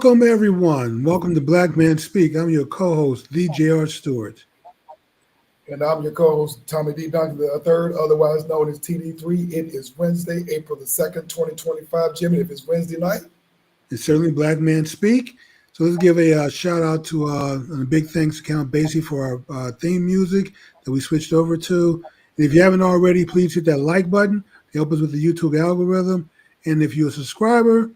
Welcome, everyone. Welcome to Black Man Speak. I'm your co-host, the J.R. Stewart. And I'm your co-host, Tommy D. Duncan III, otherwise known as TD3. It is Wednesday, April the 2nd, 2025. Jimmy, if it's Wednesday night. It's certainly Black Man Speak. So let's give a shout out to and a big thanks to Count Basie for our theme music that we switched over to. And if you haven't already, please hit that like button to help us with the YouTube algorithm. And if you're a subscriber,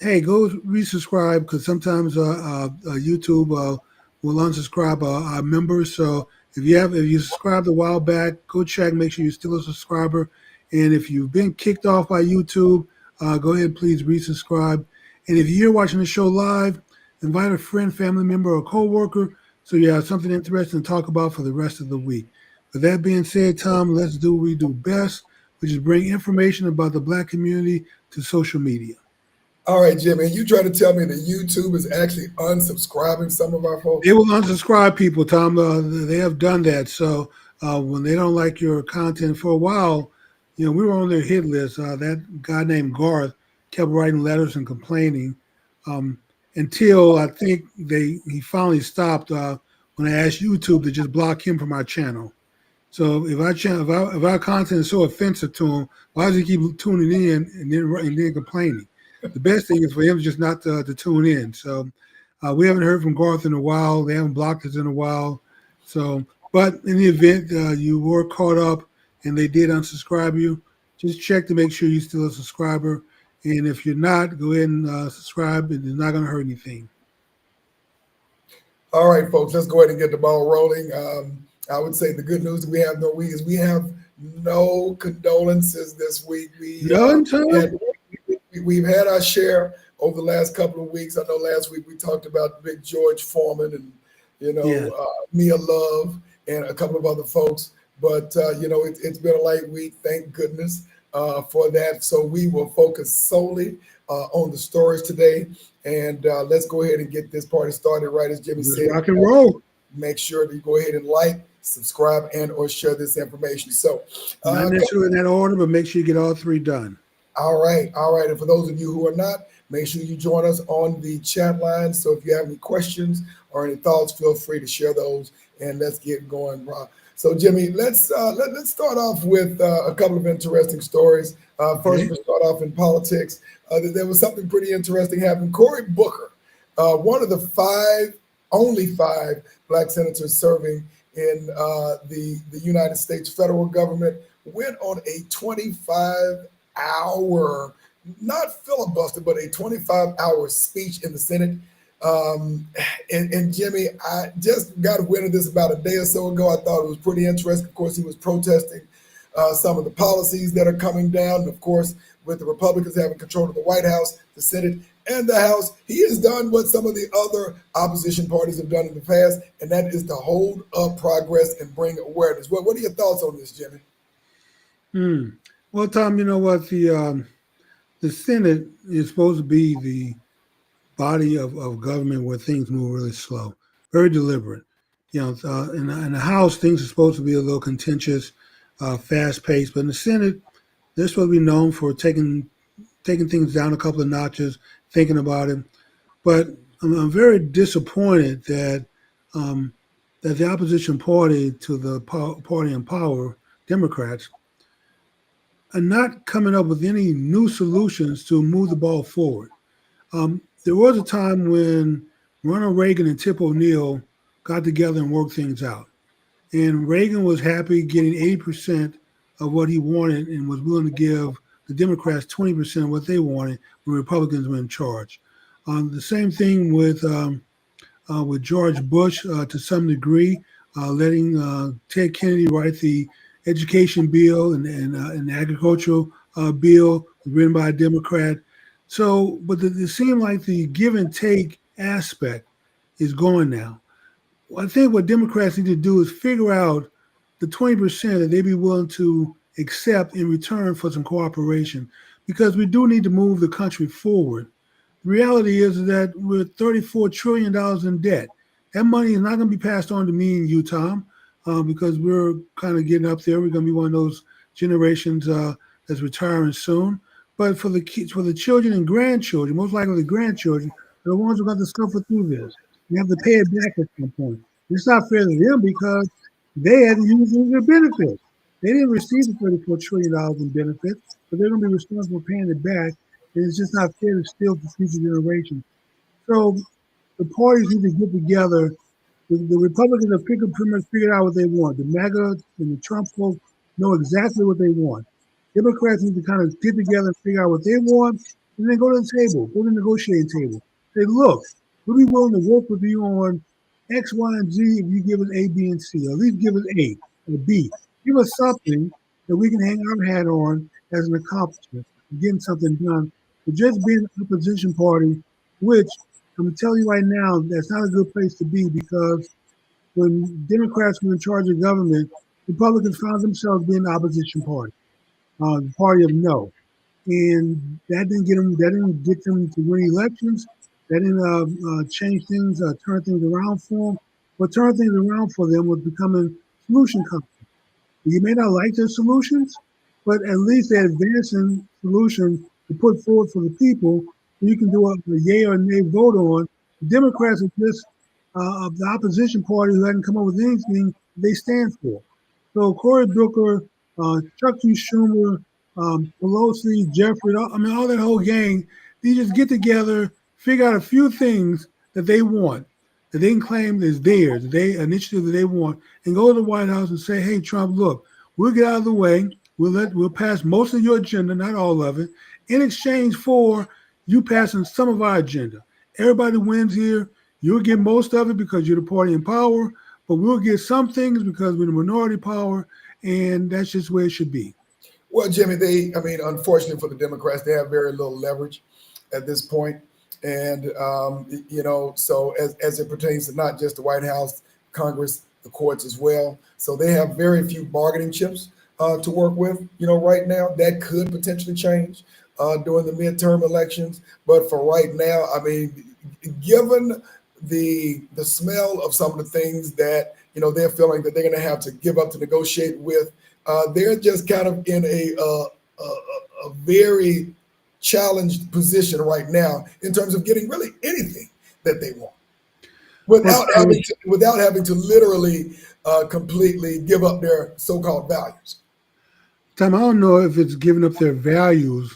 hey, go resubscribe because sometimes YouTube will unsubscribe our members. So if you subscribed a while back, go check, make sure you're still a subscriber. And if you've been kicked off by YouTube, go ahead, please resubscribe. And if you're watching the show live, invite a friend, family member, or coworker so you have something interesting to talk about for the rest of the week. With that being said, Tom, let's do what we do best, which is bring information about the Black community to social media. All right, Jimmy, you trying to tell me that YouTube is actually unsubscribing some of our folks? They will unsubscribe people, Tom. They have done that. So when they don't like your content for a while, we were on their hit list. That guy named Garth kept writing letters and complaining until I think he finally stopped when I asked YouTube to just block him from our channel. So if our content is so offensive to him, why does he keep tuning in and then complaining? The best thing is for him just not to tune in. So we haven't heard from Garth in a while. They haven't blocked us in a while. So, but in the event you were caught up and they did unsubscribe you, just check to make sure you're still a subscriber. And if you're not, go ahead and subscribe. It's not going to hurt anything. All right, folks, let's go ahead and get the ball rolling. I would say the good news we have we have no condolences this week. We've had our share over the last couple of weeks. I know last week we talked about big George Foreman and Mia Love and a couple of other folks. But it's been a light week. Thank goodness for that. So we will focus solely on the stories today. And let's go ahead and get this party started. Right as Jimmy said, rock and roll. Make sure that you go ahead and like, subscribe, and or share this information. So not necessarily in that order, but make sure you get all three done. All right. And for those of you who are not, make sure you join us on the chat line. So if you have any questions or any thoughts, feel free to share those, and let's get going. So Jimmy, let's start off with a couple of interesting stories. First, we'll start off in politics. There was something pretty interesting happening. Cory Booker, one of the only five Black senators serving in the United States federal government, went on a 25-hour, not filibuster, but a 25-hour speech in the Senate. And Jimmy, I just got wind of this about a day or so ago. I thought it was pretty interesting. Of course, he was protesting some of the policies that are coming down. And of course, with the Republicans having control of the White House, the Senate, and the House, he has done what some of the other opposition parties have done in the past, and that is to hold up progress and bring awareness. What are your thoughts on this, Jimmy? Well, Tom, you know what? The Senate is supposed to be the body of government where things move really slow, very deliberate. In the House, things are supposed to be a little contentious, fast-paced, but in the Senate, they're supposed to be known for taking things down a couple of notches, thinking about it. But I'm very disappointed that the opposition party to the party in power, Democrats, are not coming up with any new solutions to move the ball forward. There was a time when Ronald Reagan and Tip O'Neill got together and worked things out. And Reagan was happy getting 80% of what he wanted and was willing to give the Democrats 20% of what they wanted when Republicans were in charge. The same thing with George Bush to some degree, letting Ted Kennedy write the education bill and the agricultural bill written by a Democrat. So, but it seemed like the give and take aspect is going now. I think what Democrats need to do is figure out the 20% that they'd be willing to accept in return for some cooperation, because we do need to move the country forward. The reality is that we're $34 trillion in debt. That money is not going to be passed on to me and you, Tom, because we're kind of getting up there. We're going to be one of those generations that's retiring soon. But for the kids, for the children and grandchildren, most likely the grandchildren, are the ones who got to suffer through this. They have to pay it back at some point. It's not fair to them because they had to use their benefits. They didn't receive the $34 trillion in benefits, but they're going to be responsible for paying it back. And it's just not fair to steal for future generations. So the parties need to get together. The Republicans have pretty much figured out what they want. The MAGA and the Trump folks know exactly what they want. Democrats need to kind of get together and figure out what they want, and then go to the table, go to the negotiating table. Say, look, we'll be willing to work with you on X, Y, and Z if you give us A, B, and C, or at least give us A or B. Give us something that we can hang our hat on as an accomplishment, getting something done. But just being an opposition party, which I'm going to tell you right now, that's not a good place to be because when Democrats were in charge of government, Republicans found themselves being the opposition party, the party of no. And that didn't get them. That didn't get them to win elections. That didn't change things, turn things around for them. What turned things around for them was becoming solution companies. You may not like their solutions, but at least they're advancing solutions to put forward for the people. You can do a yay or nay vote on. The Democrats are just the opposition party who hadn't come up with anything they stand for. So Cory Booker, Chuck Schumer, Pelosi, Jeffrey, all that whole gang, they just get together, figure out a few things that they want, that they can claim is theirs, initiative that they want, and go to the White House and say, hey, Trump, look, we'll get out of the way. We'll pass most of your agenda, not all of it, in exchange for you passing some of our agenda. Everybody wins here. You'll get most of it because you're the party in power, but we'll get some things because we're the minority power, and that's just where it should be. Well, Jimmy, unfortunately for the Democrats, they have very little leverage at this point. And, so as it pertains to not just the White House, Congress, the courts as well. So they have very few bargaining chips to work with, right now. That could potentially change during the midterm elections. But for right now, given the smell of some of the things that, they're feeling that they're going to have to give up to negotiate with, they're just kind of in a very challenged position right now in terms of getting really anything that they want without having to literally completely give up their so-called values. Tom, I don't know if it's giving up their values,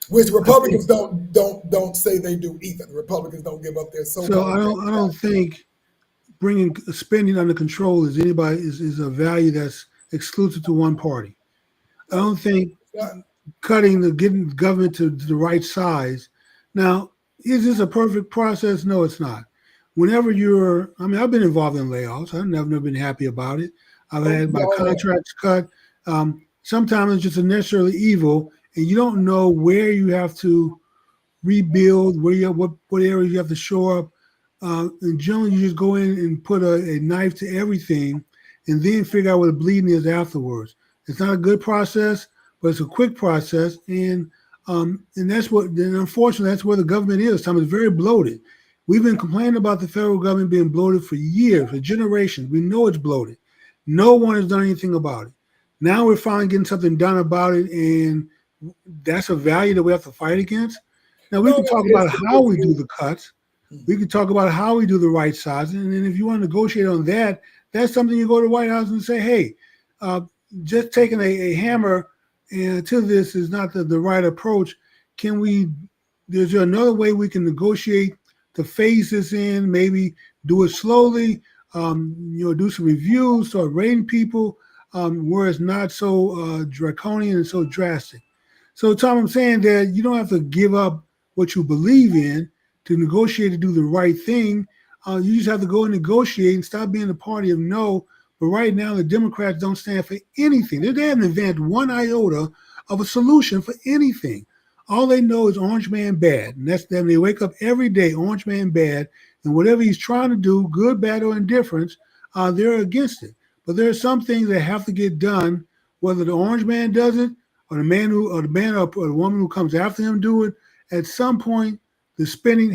which Republicans don't say they do either. The Republicans don't give up their so-called. So I don't think bringing spending under control is a value that's exclusive to one party. I don't think getting government to the right size. Now, is this a perfect process? No, it's not. Whenever I've been involved in layoffs. I've never been happy about it. I've had my contracts cut. Sometimes it's just a necessarily evil, and you don't know where you have to rebuild, what areas you have to shore up. And generally, you just go in and put a knife to everything, and then figure out what the bleeding is afterwards. It's not a good process, but it's a quick process, and unfortunately, that's where the government is. It's very bloated. We've been complaining about the federal government being bloated for years, for generations. We know it's bloated. No one has done anything about it. Now we're finally getting something done about it, and that's a value that we have to fight against. Now we can talk about how we do the cuts. We can talk about how we do the right sizing, and then if you want to negotiate on that, that's something you go to the White House and say, hey, just taking a hammer to this is not the right approach. Is there another way we can negotiate to phase this in, maybe do it slowly, do some reviews, start rating people where it's not so draconian and so drastic. So, Tom, I'm saying that you don't have to give up what you believe in to negotiate to do the right thing. You just have to go and negotiate and stop being the party of no. But right now, the Democrats don't stand for anything. They haven't invented one iota of a solution for anything. All they know is Orange Man bad. And that's them. They wake up every day, Orange Man bad. And whatever he's trying to do, good, bad, or indifference, they're against it. But there are some things that have to get done, whether the Orange Man does it or the man or the woman who comes after him do it. At some point, the spending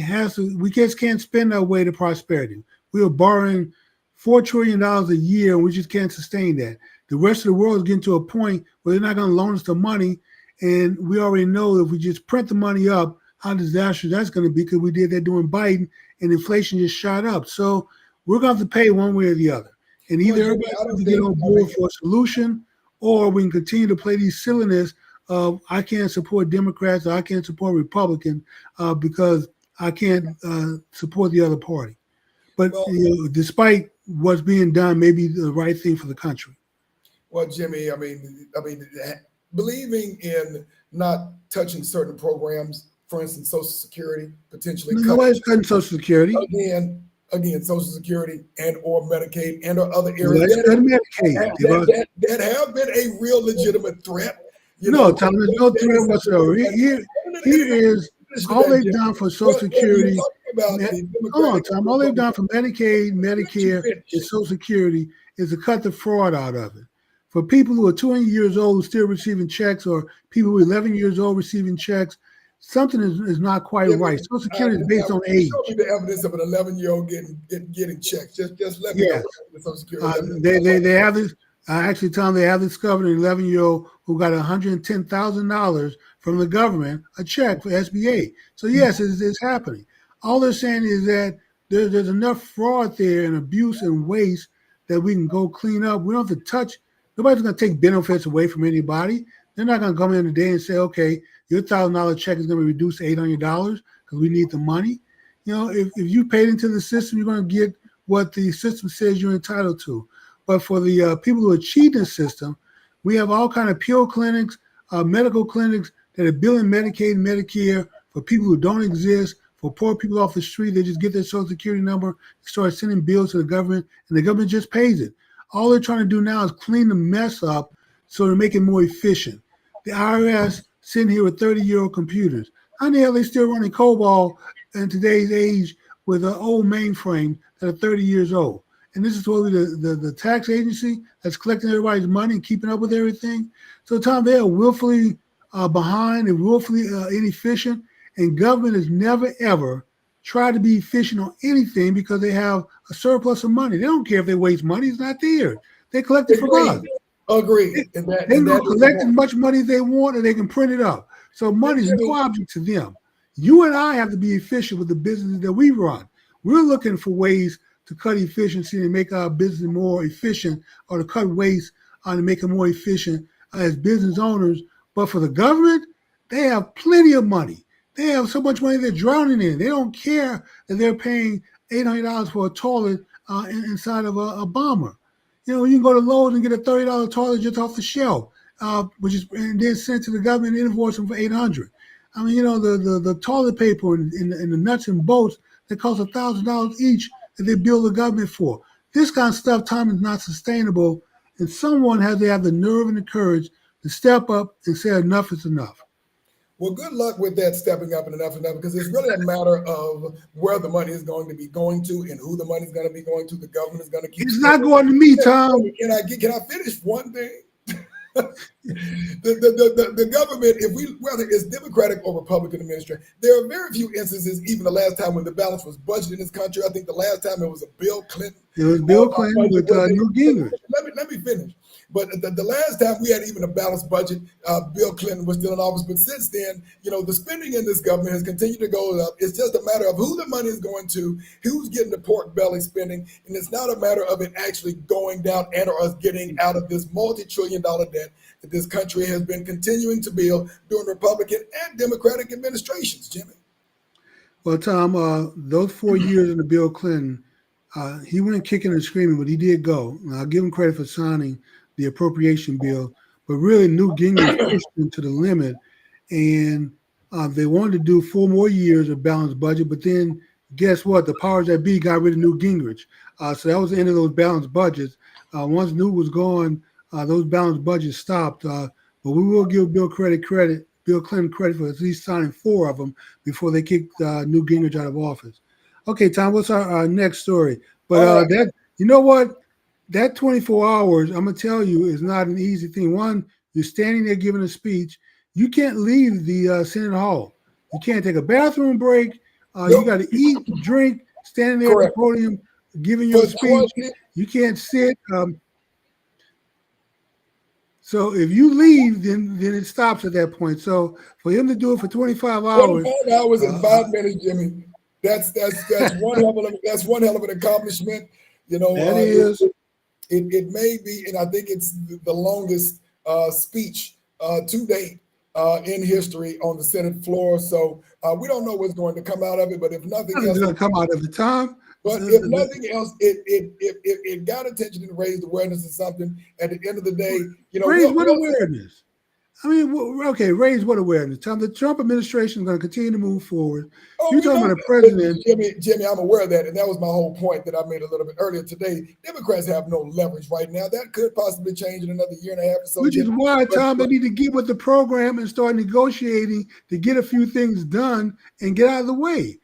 we just can't spend our way to prosperity. We are borrowing $4 trillion a year, and we just can't sustain that. The rest of the world is getting to a point where they're not going to loan us the money, and we already know if we just print the money up, how disastrous that's going to be because we did that during Biden and inflation just shot up. So we're going to have to pay one way or the other. And Well, either Jimmy, everybody I has don't to get think, on board for a solution, or we can continue to play these silliness of I can't support Democrats or I can't support Republicans because I can't support the other party. But well, despite what's being done, maybe the right thing for the country. well, Jimmy, believing in not touching certain programs, for instance, Social Security, potentially Nobody's cutting Social Security. again, Social Security and or Medicaid and or other areas Nobody's cutting Medicaid. that have been a real legitimate threat. No, Tom, there's no threat whatsoever. Here is all they've done for Social Security. Hold on, Tom. All they've done for Medicaid, Medicare, and Social Security is to cut the fraud out of it. For people who are 20 years old still receiving checks, or people who are 11 years old receiving checks, something is not quite right. Social Security is based on age. Show me the evidence of an 11-year-old getting checks. Just let me know. Social Security. They have this. Actually, Tom, they have discovered an 11-year-old who got $110,000 from the government, a check for SBA. So yes, it's happening. All they're saying is that there's enough fraud there and abuse and waste that we can go clean up. We don't have to touch. Nobody's going to take benefits away from anybody. They're not going to come in today and say, okay, your $1,000 check is going to be reduced to $800 because we need the money. If you paid into the system, you're going to get what the system says you're entitled to. But for the people who are cheating the system, we have all kind of pill clinics, medical clinics that are billing Medicaid and Medicare for people who don't exist, for poor people off the street. They just get their Social Security number, start sending bills to the government, and the government just pays it. All they're trying to do now is clean the mess up so to make it more efficient. The IRS sitting here with 30-year-old computers. How the hell are they still running COBOL in today's age with an old mainframe that are 30 years old? And this is totally the tax agency that's collecting everybody's money and keeping up with everything. So, Tom, they are willfully behind and willfully inefficient. And government has never, ever tried to be efficient on anything because they have a surplus of money. They don't care if they waste money. It's not theirs. They collect it from us. Agreed. They can collect as much money as they want, and they can print it up. So money is no object to them. You and I have to be efficient with the business that we run. We're looking for ways to cut efficiency and make our business more efficient, or to cut waste to make it more efficient as business owners. But for the government, they have plenty of money. They have so much money they're drowning in. They don't care that they're paying $800 for a toilet inside of a bomber. You can go to Lowe's and get a $30 toilet just off the shelf, and then sent to the government and invoice them for $800. I mean, the toilet paper and the nuts and bolts that cost $1,000 each that they bill the government for. This kind of stuff, Tom, is not sustainable, and someone has to have the nerve and the courage to step up and say enough is enough. Well, good luck with that stepping up and enough, because it's really a matter of where the money is going to be going to and who the money is going to be going to. The government is going to keep. It's not going to me, Tom. Can I finish one thing? the government, whether it's Democratic or Republican administration, there are very few instances, even the last time when the balance was budgeted in this country. I think the last time it was a Bill Clinton. It was Bill Clinton with Newt Gingrich. Let me finish. But the last time we had even a balanced budget, Bill Clinton was still in office. But since then, the spending in this government has continued to go up. It's just a matter of who the money is going to, who's getting the pork belly spending. And it's not a matter of it actually going down and or us getting out of this multi-trillion-dollar debt that this country has been continuing to build during Republican and Democratic administrations, Jimmy. Well, Tom, those 4 years under Bill Clinton, he went kicking and screaming, but he did go. And I'll give him credit for signing the appropriation bill, but really Newt Gingrich pushed him to the limit, and they wanted to do 4 more years of balanced budget, but then guess what? The powers that be got rid of Newt Gingrich. So that was the end of those balanced budgets. Once Newt was gone, those balanced budgets stopped, but we will give Bill Clinton credit for at least signing 4 of them before they kicked Newt Gingrich out of office. Okay, Tom, what's our next story? But you know what? That 24 hours, I'm going to tell you, is not an easy thing. One, you're standing there giving a speech. You can't leave the Senate Hall. You can't take a bathroom break. You got to eat, drink, standing there at the podium, giving your speech. You can't sit. So if you leave, then it stops at that point. So for him to do it for 25 hours, 25 hours and uh, 5 minutes, Jimmy. That's one hell of an accomplishment. You know, that is it may be, and I think it's the longest speech to date in history on the Senate floor. So we don't know what's going to come out of it, but if nothing nothing's else, going to come out of the time. but if nothing else, it got attention and raised awareness of something. At the end of the day, you know, Raise what awareness? I mean, okay, raise what awareness? Tom, the Trump administration is going to continue to move forward. oh, You're we talking know about a that. president. Jimmy, I'm aware of that, and that was my whole point that I made a little bit earlier today. Democrats have no leverage right now. That could possibly change in another year and a half or so. Which is why, Tom, but they need to get with the program and start negotiating to get a few things done and get out of the way.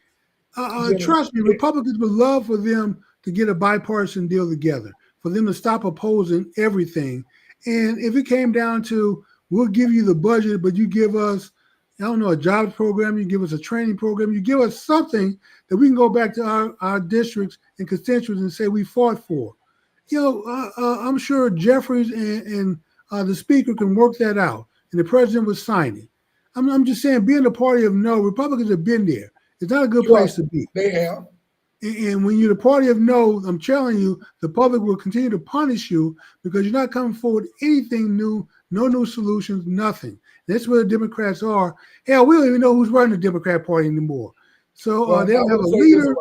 Jimmy, Trust me, Republicans would love for them to get a bipartisan deal together, for them to stop opposing everything. And if it came down to, we'll give you the budget, but you give us, I don't know, a jobs program, you give us a training program, you give us something that we can go back to our districts and constituents and say we fought for. You know, I'm sure Jeffries and the speaker can work that out, and the president would sign it. I'm just saying, being the party of no, Republicans have been there. It's not a good place to be. They have. And when you're the party of no, I'm telling you, the public will continue to punish you because you're not coming forward with anything new, no new solutions, nothing. That's where the Democrats are. Hell, we don't even know who's running the Democrat Party anymore. So they don't have a leader.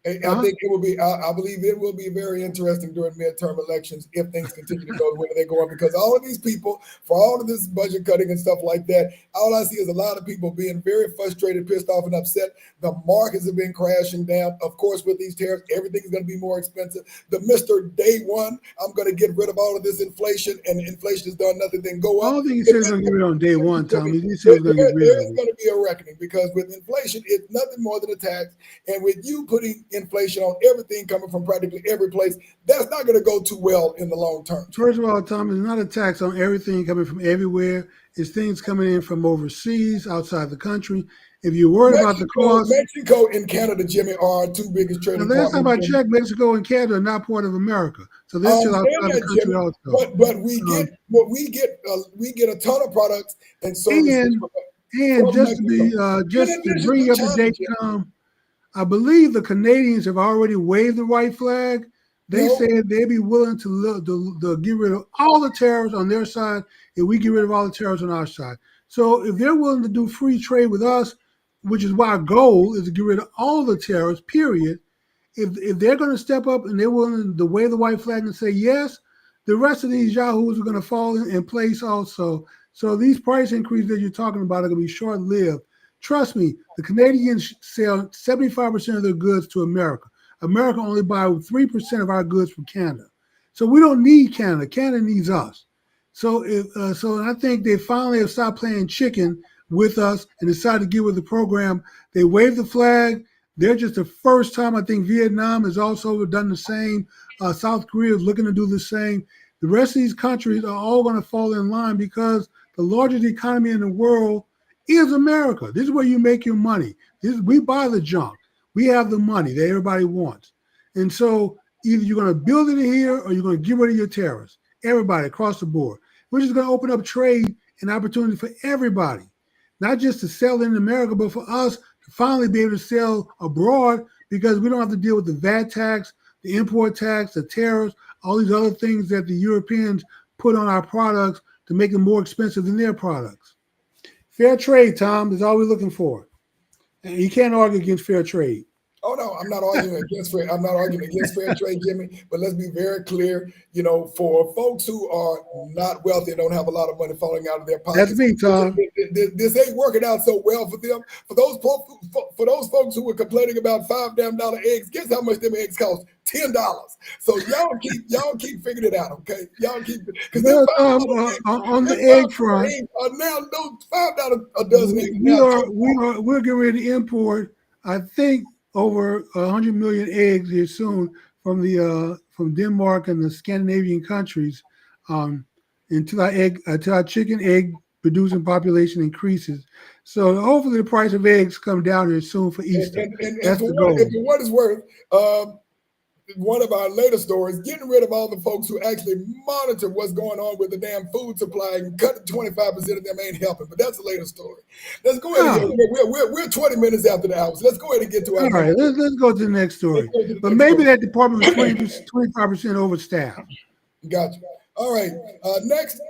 I think it will be. I believe it will be very interesting during midterm elections if things continue to go the way they're going. Because all of these people, for all of this budget cutting and stuff like that, all I see is a lot of people being very frustrated, pissed off, and upset. The markets have been crashing down. Of course, with these tariffs, everything is going to be more expensive. The Mr. Day One, I'm going to get rid of all of this inflation, and inflation has done nothing than go up. I don't think he said he's going to get rid of it on day one, Tommy. He said he's going to get rid of it. There is going to be a reckoning because with inflation, it's nothing more than a tax, and with you putting inflation on everything coming from practically every place, that's not going to go too well in the long term. First of all, Tom, it's not a tax on everything coming from everywhere. It's things coming in from overseas, outside the country. If you're worried about the cost, Mexico and Canada, Jimmy, are our two biggest trading partners. Last time I checked, Mexico and Canada are not part of America, so they're still outside the country, Jimmy, also. But we get a ton of products and services. And just to bring you up to date, Tom, I believe the Canadians have already waved the white flag. They said they'd be willing to get rid of all the tariffs on their side if we get rid of all the tariffs on our side. So if they're willing to do free trade with us, which is why our goal is to get rid of all the tariffs, period. If they're going to step up and they're willing to wave the white flag and say yes, the rest of these yahoos are going to fall in place also. So these price increases that you're talking about are going to be short-lived. Trust me, the Canadians sell 75% of their goods to America. America only buys 3% of our goods from Canada. So we don't need Canada. Canada needs us. So I think they finally have stopped playing chicken with us and decided to get with the program. They waved the flag. They're just the first time. I think Vietnam has also done the same. South Korea is looking to do the same. The rest of these countries are all going to fall in line because the largest economy in the world is America. This is where you make your money. We buy the junk. We have the money that everybody wants. And so either you're going to build it here or you're going to get rid of your tariffs. Everybody across the board. We're just going to open up trade and opportunity for everybody, not just to sell in America, but for us to finally be able to sell abroad because we don't have to deal with the VAT tax, the import tax, the tariffs, all these other things that the Europeans put on our products to make them more expensive than their products. Fair trade, Tom, is all we're looking for. And you can't argue against fair trade. Oh no, I'm not arguing against fair. I'm not arguing against fair trade, Jimmy. But let's be very clear. You know, for folks who are not wealthy and don't have a lot of money falling out of their pockets, that's me, Tom. This ain't working out so well for them. For those folks who were complaining about $5 eggs, guess how much them eggs cost? $10. So y'all keep figuring it out, okay? Y'all keep because on the egg front are now those $5 a dozen eggs. We're getting ready to import, I think, over 100 million eggs here soon from Denmark and the Scandinavian countries, until our chicken egg producing population increases. So hopefully the price of eggs come down here soon for Easter. And that's for the goal. What it's worth, one of our later stories, getting rid of all the folks who actually monitor what's going on with the damn food supply and cut 25% of them ain't helping. But that's a later story. Let's go ahead and Oh, we're 20 minutes after the hour. So let's go ahead and get to our all next. right. Let's go to the next Let's story. go to the But next maybe story. that department was 25% overstaffed. Gotcha. All right. Next,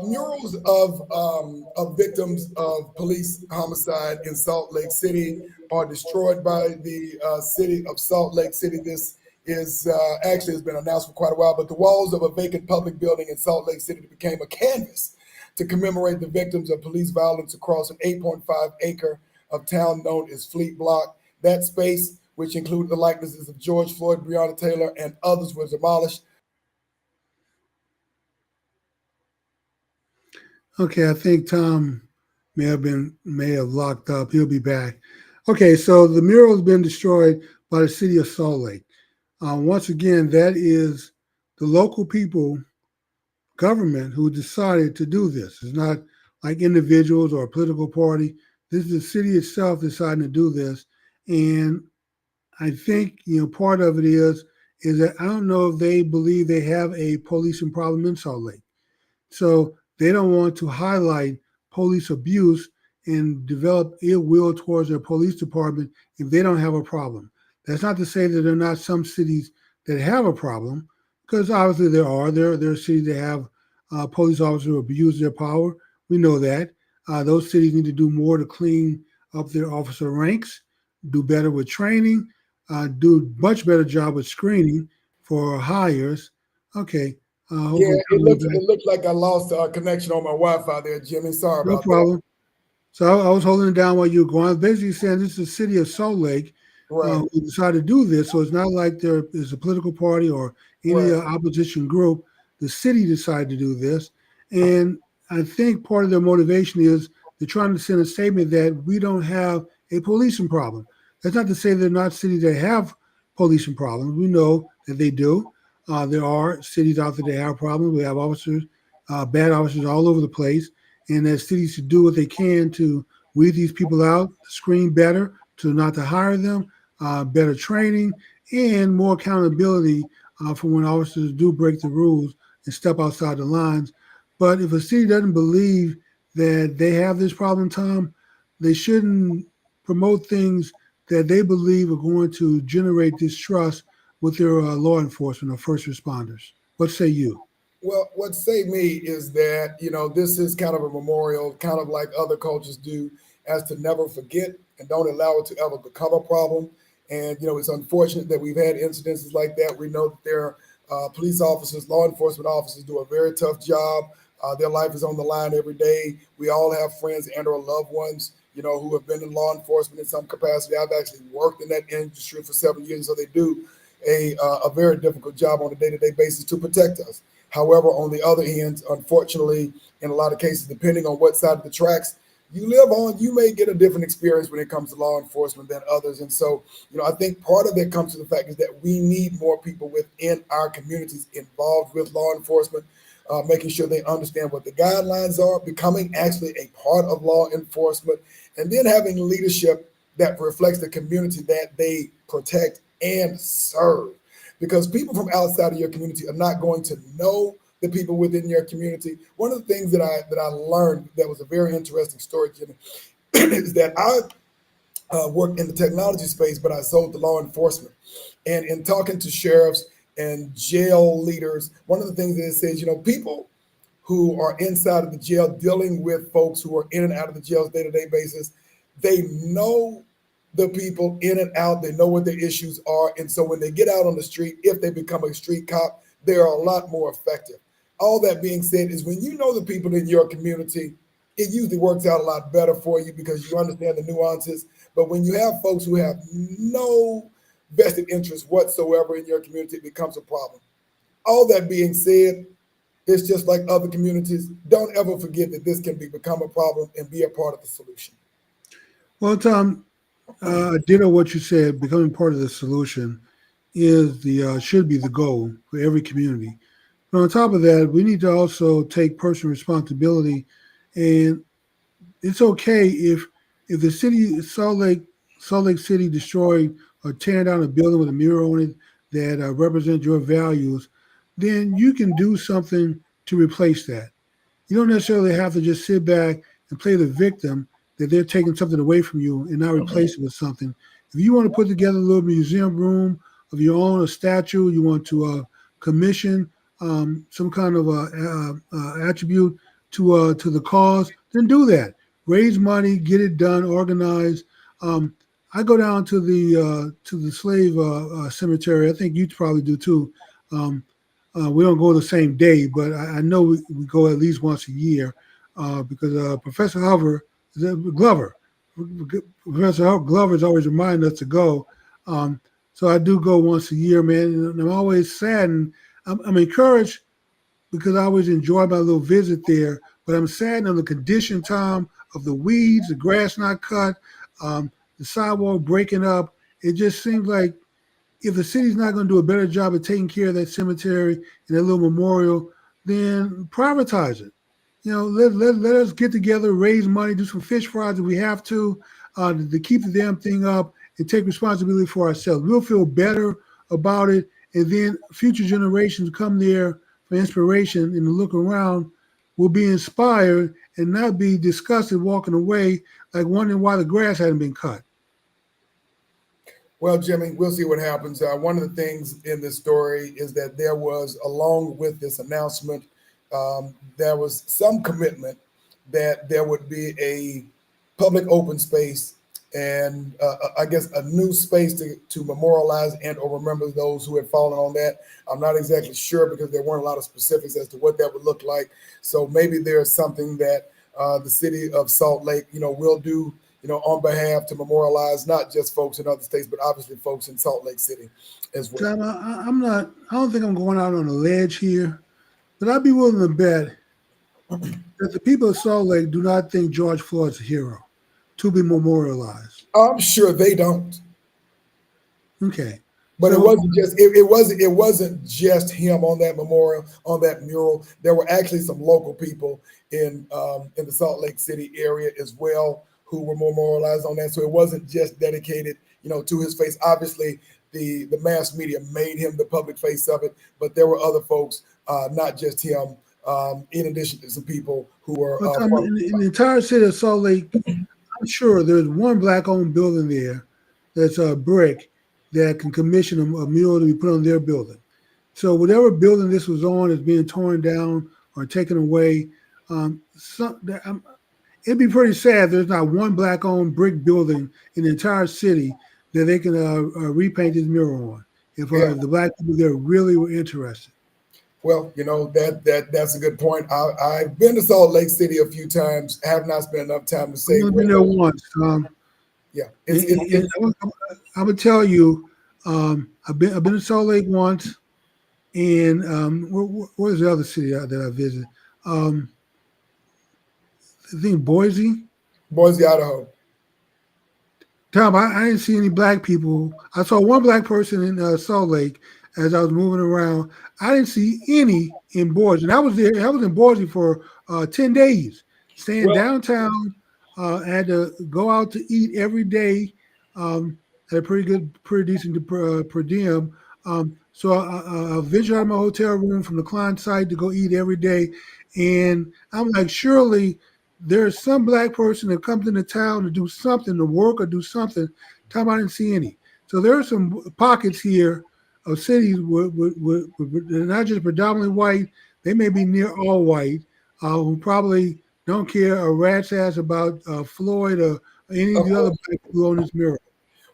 murals of victims of police homicide in Salt Lake City are destroyed by the city of Salt Lake City. This is actually has been announced for quite a while, but the walls of a vacant public building in Salt Lake City became a canvas to commemorate the victims of police violence across an 8.5-acre of town known as Fleet Block. That space, which included the likenesses of George Floyd, Brianna Taylor, and others, was demolished. Okay, I think Tom may have locked up. He'll be back. Okay, so the mural has been destroyed by the city of Salt Lake. Once again, that is the local people, government, who decided to do this. It's not like individuals or a political party. This is the city itself deciding to do this, and I think part of it is that I don't know if they believe they have a policing problem in Salt Lake. So they don't want to highlight police abuse and develop ill will towards their police department if they don't have a problem. That's not to say that there are not some cities that have a problem, because obviously there are. There are cities that have police officers who abuse their power. We know that. Those cities need to do more to clean up their officer ranks, do better with training, do much better job with screening for hires. Okay, Yeah, hopefully Tom will be back. it looks like I lost connection on my Wi-Fi there, Jimmy. Sorry No about that. problem. So I was holding it down while you were going. I was basically saying this is the city of Salt Lake Right, who decided to do this. So it's not like there is a political party or any right. opposition group. The city decided to do this. And I think part of their motivation is they're trying to send a statement that we don't have a policing problem. That's not to say there are not cities that have policing problems. We know that they do. There are cities out there that have problems. We have officers, bad officers all over the place, and that cities should do what they can to weed these people out, screen better, to not to hire them, better training, and more accountability for when officers do break the rules and step outside the lines. But if a city doesn't believe that they have this problem, Tom, they shouldn't promote things that they believe are going to generate distrust with their law enforcement or first responders. What say you? Well, what saved me is that, this is kind of a memorial, kind of like other cultures do, as to never forget and don't allow it to ever become a problem. And, it's unfortunate that we've had incidences like that. We know that there are police officers, law enforcement officers do a very tough job. Their life is on the line every day. We all have friends and or loved ones, who have been in law enforcement in some capacity. I've actually worked in that industry for 7 years, so they do a very difficult job on a day-to-day basis to protect us. However, on the other end, unfortunately, in a lot of cases, depending on what side of the tracks you live on, you may get a different experience when it comes to law enforcement than others. And so, I think part of it comes to the fact is that we need more people within our communities involved with law enforcement, making sure they understand what the guidelines are, becoming actually a part of law enforcement, and then having leadership that reflects the community that they protect and serve, because people from outside of your community are not going to know the people within your community. One of the things that I learned that was a very interesting story, Jimmy, is that I worked in the technology space, but I sold to law enforcement. And in talking to sheriffs and jail leaders, one of the things that it says, people who are inside of the jail dealing with folks who are in and out of the jails day-to-day basis, they know the people in and out, they know what their issues are. And so when they get out on the street, if they become a street cop, they are a lot more effective. All that being said is when you know the people in your community, it usually works out a lot better for you because you understand the nuances. But when you have folks who have no vested interest whatsoever in your community, it becomes a problem. All that being said, it's just like other communities. Don't ever forget that this can become a problem and be a part of the solution. Well, Tom, I did know what you said. Becoming part of the solution is the should be the goal for every community. But on top of that, we need to also take personal responsibility, and it's okay if the city Salt Lake City destroyed or tearing down a building with a mural on it. that represent your values, then you can do something to replace that. You don't necessarily have to just sit back and play the victim that they're taking something away from you and not replace it with something. If you want to put together a little museum room of your own, a statue, you want to commission some kind of attribute to the cause, then do that. Raise money, get it done, organize. Um, I go down to the slave cemetery. I think you probably do too. Um, we don't go the same day, but I know we go at least once a year because Professor Glover, Professor Glover is always reminding us to go. Um, so I do go once a year, man, and I'm always saddened. I'm encouraged because I always enjoy my little visit there, but I'm saddened on the condition, Tom, of the weeds, the grass not cut, the sidewalk breaking up. It just seems like if the city's not going to do a better job of taking care of that cemetery and that little memorial, then privatize it. Let us get together, raise money, do some fish fries if we have to keep the damn thing up and take responsibility for ourselves. We'll feel better about it, and then future generations come there for inspiration and to look around will be inspired and not be disgusted walking away like wondering why the grass hadn't been cut. Well, Jimmy, we'll see what happens. One of the things in this story is that there was, along with this announcement, there was some commitment that there would be a public open space and I guess a new space to memorialize and or remember those who had fallen on that. I'm not exactly sure because there weren't a lot of specifics as to what that would look like. So maybe there's something that the city of Salt Lake, will do, on behalf to memorialize not just folks in other states, but obviously folks in Salt Lake City as well. Tom, I don't think I'm going out on a ledge here, but I'd be willing to bet that the people of Salt Lake do not think George Floyd's a hero to be memorialized. I'm sure they don't. Okay. But it wasn't just him on that memorial, on that mural. There were actually some local people in the Salt Lake City area as well who were memorialized on that. So it wasn't just dedicated, to his face. Obviously, the mass media made him the public face of it, but there were other folks, not just him, in addition to some people who were in the entire city of Salt Lake, I'm sure there's one black-owned building there that's a brick that can commission a mural to be put on their building. So whatever building this was on is being torn down or taken away. It'd be pretty sad there's not one black-owned brick building in the entire city that they can repaint this mural on. If the black people there really were interested. Well, that's a good point. I've been to Salt Lake City a few times. Have not spent enough time to say. I've been there once. Yeah, I'm gonna tell you, I've been to Salt Lake once, and where's the other city that I visited? I think Boise, Idaho. Tom, I didn't see any black people. I saw one black person in Salt Lake as I was moving around. I didn't see any in Boise, and I was there. I was in Boise for 10 days, staying downtown. I had to go out to eat every day at a pretty decent per diem. So I ventured out of my hotel room from the client site to go eat every day, and I'm like, surely there's some black person that comes into town to do something, to work or do something. Tom, I didn't see any. So there are some pockets here of cities with they're not just predominantly white. They may be near all white, who probably don't care a rat's ass about Floyd or any of the other black people on this mural.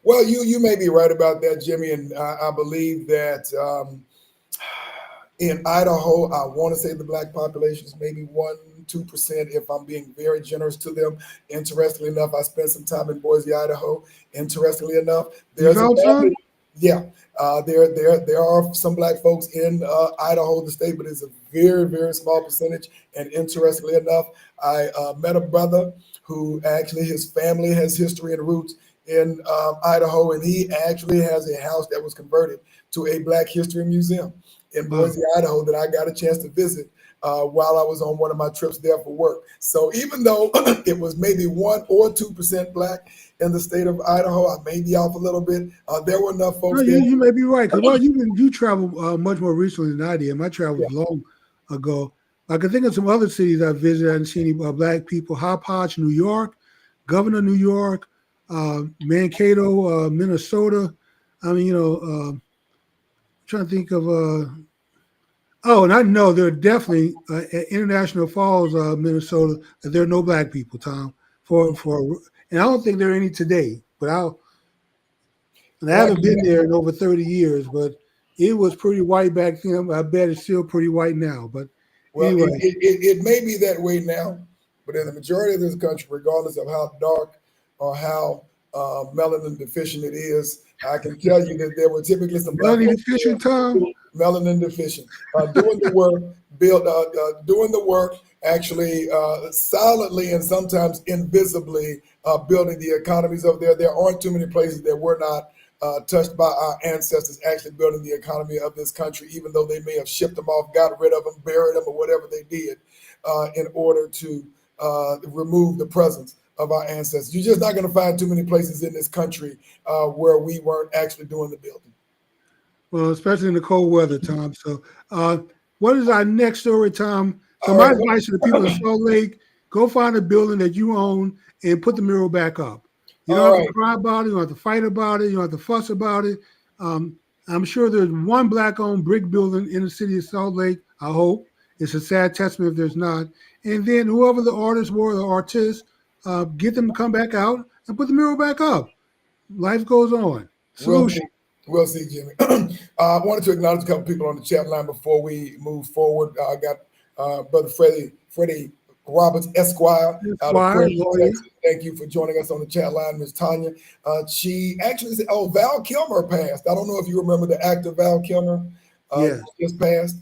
Well, you may be right about that, Jimmy, and I believe that in Idaho, I want to say the black population is maybe 1-2%, if I'm being very generous to them. Interestingly enough, I spent some time in Boise, Idaho. Interestingly enough, there's there are some black folks in Idaho, the state, but it's a very, very small percentage. And interestingly enough, I met a brother who actually his family has history and roots in Idaho, and he actually has a house that was converted to a Black History Museum in Boise, Idaho, that I got a chance to visit while I was on one of my trips there for work. So even though it was maybe 1 or 2% black in the state of Idaho, I may be off a little bit. There were enough No, folks there. you may be right. Because well, you travel much more recently than I did. My travel Yeah. was long ago. I can think of some other cities I visited. I didn't see any black people. Hopatch, New York, Governor, New York, Mankato, Minnesota. I mean, trying to think of. Oh, and I know there are definitely at International Falls, Minnesota, that there are no black people, Tom. And I don't think there are any today. But and I Well, haven't been there in over 30 years, but it was pretty white back then. I bet it's still pretty white now. But well, anyway, it may be that way now, but in the majority of this country, regardless of how dark or how melanin deficient it is, I can tell you that there were typically some black melody folks there, deficient, Tom. melanin deficient, doing the work, doing the work, actually silently and sometimes invisibly building the economies of there. There aren't too many places that were not touched by our ancestors actually building the economy of this country, even though they may have shipped them off, got rid of them, buried them, or whatever they did in order to remove the presence of our ancestors. You're just not going to find too many places in this country where we weren't actually doing the building. Well, especially in the cold weather, Tom. So, what is our next story, Tom? So, All my right. advice to the people in Salt Lake: go find a building that you own and put the mural back up. You don't All have right. to cry about it. You don't have to fight about it. You don't have to fuss about it. I'm sure there's one black-owned brick building in the city of Salt Lake. I hope it's a sad testament if there's not. And then whoever the artists were, the artists, get them to come back out and put the mural back up. Life goes on. We'll see. Solution. We'll see, Jimmy. I wanted to acknowledge a couple people on the chat line before we move forward. I got Brother Freddie Roberts, Esquire, out of Squire, Prairie, lawyer. Texas. Thank you for joining us on the chat line, Miss Tanya. She actually said, "Oh, Val Kilmer passed." I don't know if you remember the actor Val Kilmer. Yeah. Just passed.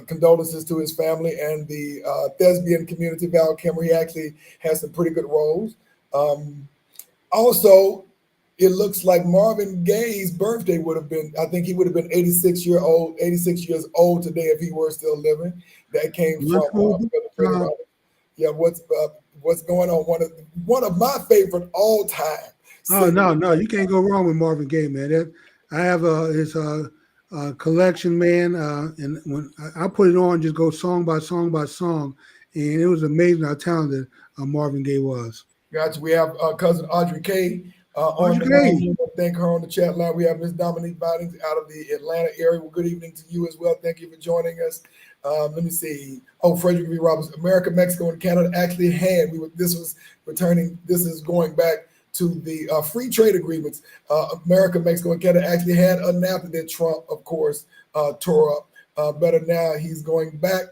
Condolences to his family and the thespian community. Val Kilmer, he actually has some pretty good roles. Also, it looks like Marvin Gaye's birthday would have been, I think he would have been 86 years old today if he were still living. That came from Brother Freddie Roberts. Yeah, what's going on? One of my favorite all time. Oh no, you can't go wrong with Marvin Gaye, man. I have his collection, man, and when I put it on, just go song by song by song, and it was amazing how talented Marvin Gaye was. Gotcha. We have cousin Audrey K on the Audrey line. Thank her on the chat line. We have Miss Dominique Bidings out of the Atlanta area. Well, good evening to you as well. Thank you for joining us. Let me see. Oh, Frederick V. Roberts. America, Mexico, and Canada actually had. This is going back to the free trade agreements. America, Mexico, and Canada actually had a NAFTA that Trump, of course, tore up. Better now, he's going back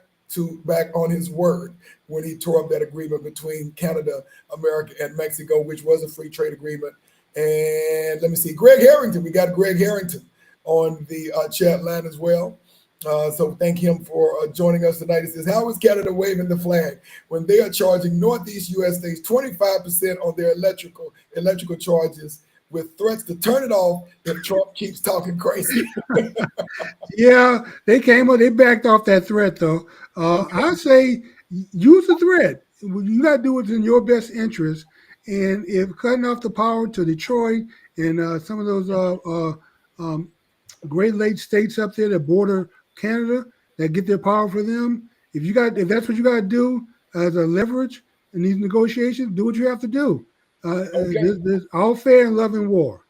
on his word when he tore up that agreement between Canada, America, and Mexico, which was a free trade agreement. And let me see, Greg Harrington. We got Greg Harrington on the chat line as well. So thank him for joining us tonight. He says, how is Canada waving the flag when they are charging Northeast U.S. states 25% on their electrical charges with threats to turn it off if Trump keeps talking crazy? Yeah, they backed off that threat though. I say use the threat. You got to do what's in your best interest. And if cutting off the power to Detroit and some of those Great Lakes states up there that border Canada that get their power for them, if that's what you got to do as a leverage in these negotiations, do what you have to do. There's all fair and love in war.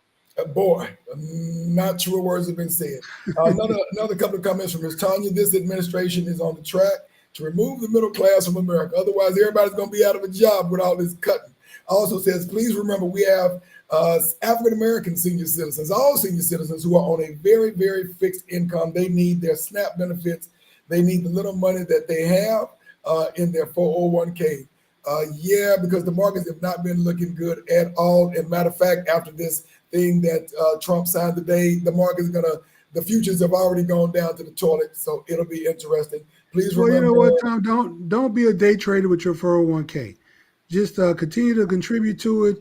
Boy, not truer words have been said. Another couple of comments from Ms. Tanya. This administration is on the track to remove the middle class from America. Otherwise, everybody's going to be out of a job with all this cutting. Also says, please remember we have African-American senior citizens, all senior citizens who are on a very, very fixed income. They need their SNAP benefits. They need the little money that they have in their 401k. Because the markets have not been looking good at all. And matter of fact, after this thing that Trump signed today, the futures have already gone down to the toilet. So it'll be interesting. Please remember. Well, you know what, Tom? Don't be a day trader with your 401k. Just continue to contribute to it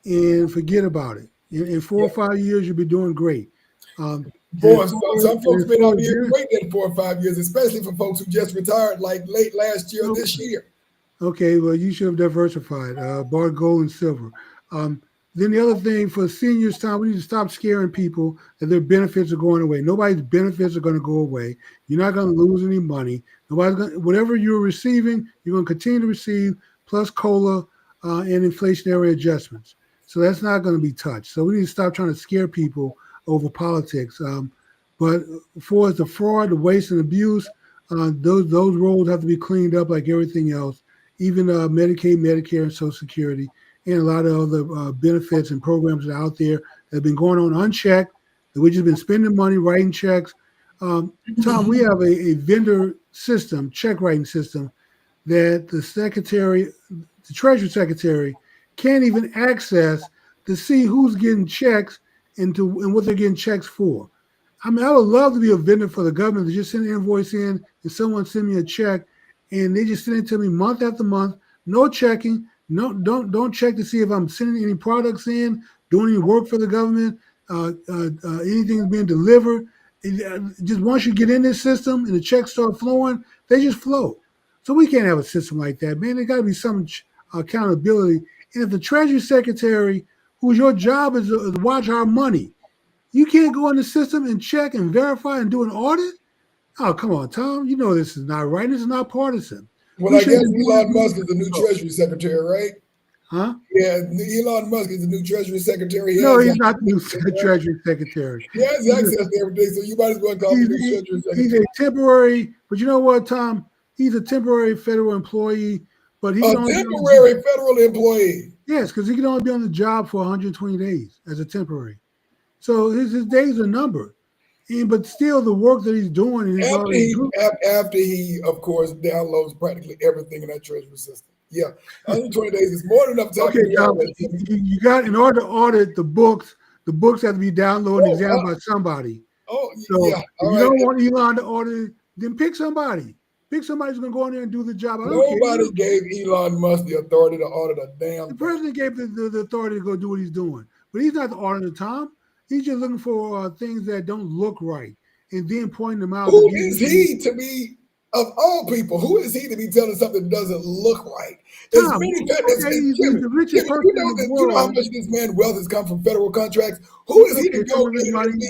and forget about it. In 4 or 5 years, you'll be doing great. And Boy, some folks may not be able to gen- wait that 4 or 5 years, especially for folks who just retired like late last year, okay, this year. okay, well, you should have diversified, bought gold and silver. Um, then the other thing for seniors, Tom, we need to stop scaring people that their benefits are going away. Nobody's benefits are going to go away. You're not going to lose any money. Nobody's going. Whatever you're receiving, you're going to continue to receive plus COLA and inflationary adjustments. So that's not going to be touched. So we need to stop trying to scare people over politics. But for the fraud, the waste, and abuse, those roles have to be cleaned up like everything else, even Medicaid, Medicare, and Social Security, and a lot of other benefits and programs that are out there that have been going on unchecked. That we've just been spending money, writing checks. Tom, we have a vendor system, check writing system, that the Treasury Secretary, can't even access to see who's getting checks and what they're getting checks for. I mean, I would love to be a vendor for the government to just send an invoice in and someone send me a check, and they just send it to me month after month, no checking, no don't check to see if I'm sending any products in, doing any work for the government, anything's being delivered. Just once you get in this system and the checks start flowing, they just flow. So we can't have a system like that, man. There got to be some accountability. And if the Treasury Secretary, whose your job is to watch our money, you can't go in the system and check and verify and do an audit? Oh, come on, Tom. You know this is not right. This is not partisan. Well, We I should guess be Elon Musk doing is the new this. Treasury Secretary, right? Huh? Yeah, Elon Musk is the new Treasury Secretary. He No, has he's not the new access, right? Treasury Secretary. He has He's a, access to everything, so you might as well call him the new Treasury he's a Secretary. temporary, but you know what, Tom? He's a temporary federal employee, but he A can only be on the job. temporary federal employee. Yes, because he can only be on the job for 120 days as a temporary. So his days are numbered. But still, the work that he's doing, and he's After already he, doing. after he, of course, downloads practically everything in that treasury system. Yeah, 120 days is more than enough time Okay, to do all Tom, that. Jimmy. you got in order to audit the books have to be downloaded and Oh, examined by somebody. yeah. So if All you right. don't want Elon to audit it, then pick somebody. Pick somebody who's going to go in there and do the job. I don't care. Nobody gave Elon Musk the authority to audit a The damn thing. president gave the authority to go do what he's doing, but he's not the auditor, Tom. He's just looking for things that don't look right and then pointing them out. Who is he to be, of all people, who is he to be telling something that doesn't look right? As Tom, many, okay, he's Jimmy, the richest Jimmy, person you in know the that you know how world. much this man's wealth has come from federal contracts. Who is he to Okay, go in and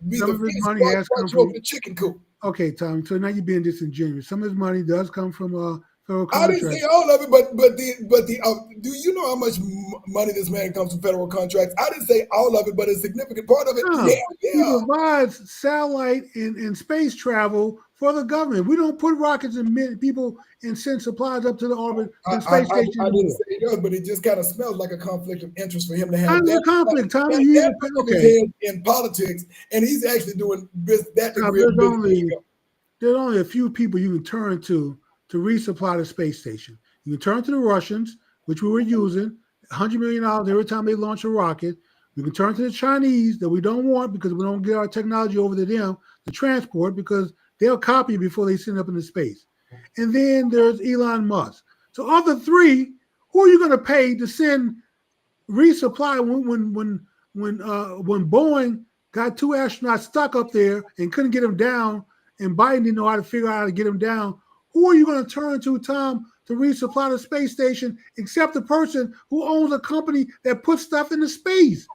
be some the of his fence money has come watcher over from. the chicken coop? Okay, Tom. So now you're being disingenuous. Some of his money does come from federal I didn't say contracts. all of it, but do you know how much money this man comes from federal contracts? I didn't say all of it, but a significant part of it. Yeah, Tom, he yeah. provides satellite and space travel for the government. We don't put rockets and people and send supplies up to the orbit, the space station I didn't anymore. say it does, but it just kind of smells like a conflict of interest for him to How have does that, a conflict, Tom? that, You that even big of his okay, head in politics, and he's actually doing that Tom? degree of business. There's only a few people you can turn to resupply the space station. You can turn to the Russians, which we were using $100 million every time they launch a rocket. We can turn to the Chinese that we don't want because we don't get our technology over to them to transport because they'll copy before they send it up into space. And then there's Elon Musk. So of the three, who are you going to pay to send resupply when Boeing got two astronauts stuck up there and couldn't get them down, and Biden didn't know how to figure out how to get them down? Who are you going to turn to, Tom, to resupply the space station, except the person who owns a company that puts stuff into space?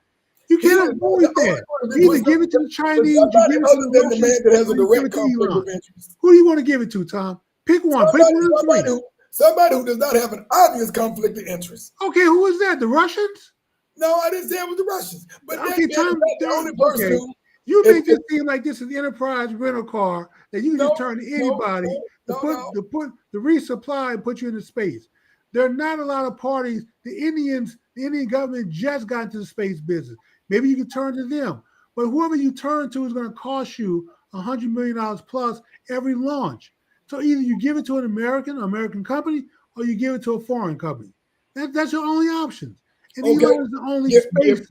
You He cannot was avoid that. the You only either give it to the but Chinese, you somebody give it to other the than the Russians, man that has a or you give direct it to conflict Elon. of interest. Who do you want to give it to, Tom? Pick one. Pick one of the three. Somebody who does not have an obvious conflict of interest. Okay, who is that? The Russians? No, I didn't say it was the Russians. But that Okay, man is Tom. not the only person Okay, who. you If, make this seem like this is the enterprise rental car that you can no, just turn to anybody to no. put the resupply and put you into space. There are not a lot of parties. The Indian government just got into the space business. Maybe you can turn to them. But whoever you turn to is going to cost you $100 million plus every launch. So either you give it to an American company, or you give it to a foreign company. That's your only options. And Okay, Elon is the only give, space.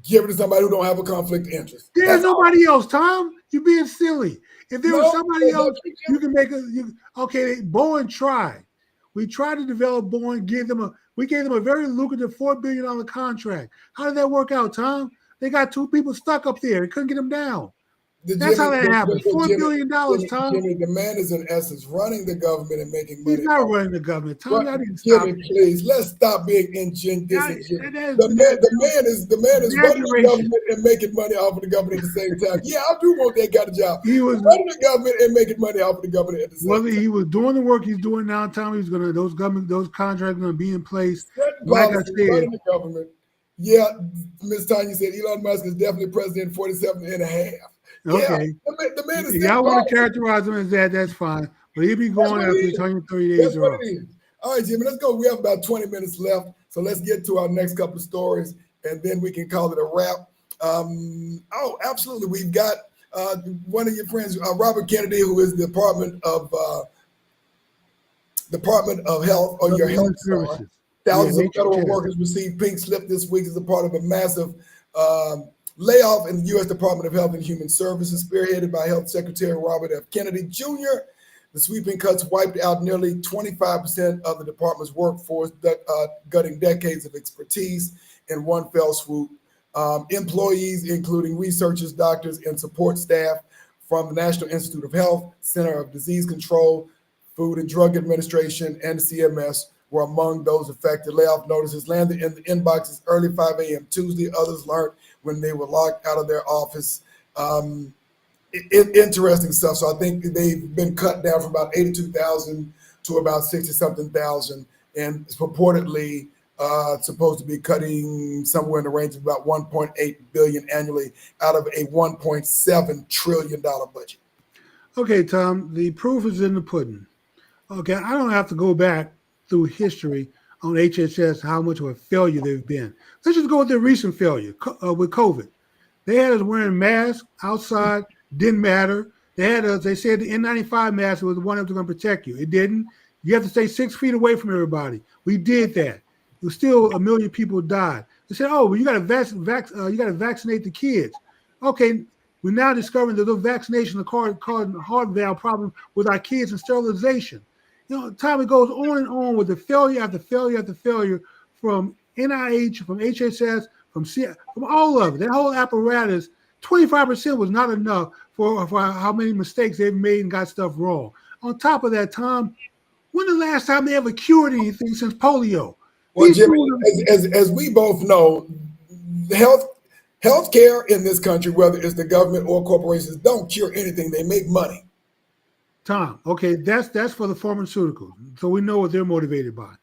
give it to somebody who don't have a conflict of interest. There's nobody else, Tom. You're being silly. If there was somebody else, you can make okay, Boeing tried. We tried to develop Boeing, we gave them a very lucrative $4 billion contract. How did that work out, Tom? They got two people stuck up there. They couldn't get them down. That's how that happened. $4 billion, Tom. Jimmy, the man is in essence running the government and making money. He's not running the government. Tom, that didn't stop. Jimmy, please, let's stop being disingenuous. The man is running the government and making money off of the government at the same time. Yeah, I do want that kind of job. He was running the government and making money off of the government at the same time. Whether he was doing the work he's doing now, Tom, he's gonna those contracts gonna be in place. Like I said, running the government. Yeah, Ms. Tanya said Elon Musk is definitely president 47 and a half. Okay. Yeah, the man is y'all want to characterize him as that, that's fine. But he'll be going after 130 days. That's what it is. All right, Jimmy, let's go. We have about 20 minutes left. So let's get to our next couple of stories, and then we can call it a wrap. Oh, absolutely. We've got one of your friends, Robert Kennedy, who is the Department of Health, or your health services. Thousands of federal workers received pink slip this week as a part of a massive layoff in the U.S. Department of Health and Human Services, spearheaded by Health Secretary Robert F. Kennedy Jr. The sweeping cuts wiped out nearly 25% of the department's workforce, gutting decades of expertise in one fell swoop. Employees, including researchers, doctors, and support staff from the National Institute of Health, Center of Disease Control, Food and Drug Administration, and CMS, were among those affected. Layoff notices landed in the inboxes early 5 a.m. Tuesday. Others learned when they were locked out of their office. Interesting stuff. So I think they've been cut down from about 82,000 to about 60-something thousand, and it's purportedly supposed to be cutting somewhere in the range of about 1.8 billion annually out of a $1.7 trillion budget. Okay, Tom, the proof is in the pudding. Okay, I don't have to go back through history on HHS how much of a failure they've been. Let's just go with their recent failure with COVID. They had us wearing masks outside, didn't matter. They said the N95 mask was the one that was going to protect you. It didn't. You have to stay 6 feet away from everybody. We did that. It was still 1 million people died. They said, "Oh, well, you got to vaccinate the kids." Okay, we're now discovering that those vaccinations are causing heart valve problems with our kids and sterilization. You know, Tom, it goes on and on with the failure after failure after failure from NIH, from HHS, from all of it. That whole apparatus, 25% was not enough for how many mistakes they've made and got stuff wrong. On top of that, Tom, when the last time they ever cured anything since polio? Well, Jimmy, as we both know, healthcare in this country, whether it's the government or corporations, don't cure anything. They make money. Tom, okay, that's for the pharmaceuticals, so we know what they're motivated by.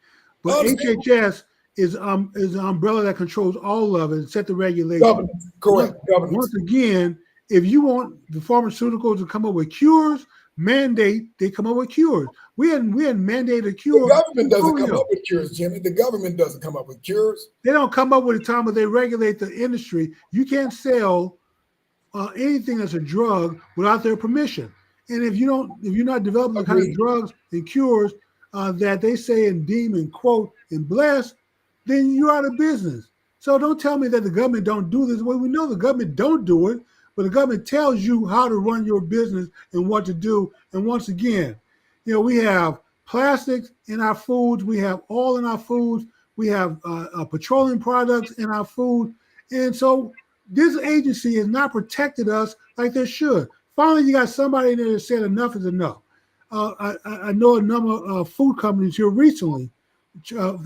But HHS is an umbrella that controls all of it and set the regulations. Governance, correct. Governance. Once again, if you want the pharmaceuticals to come up with cures, mandate they come up with cures. We hadn't mandated a cure. The government doesn't come up with cures, Jimmy. The government doesn't come up with cures. They don't come up with a time, but they regulate the industry. You can't sell anything that's a drug without their permission. And if you're not developing the kind of drugs and cures that they say and deem and quote and bless, then you're out of business. So don't tell me that the government don't do this. Well, we know the government don't do it, but the government tells you how to run your business and what to do. And once again, you know, we have plastics in our foods, we have oil in our foods, we have petroleum products in our food, and so this agency has not protected us like they should. Finally, you got somebody in there that said enough is enough. I know a number of food companies here recently,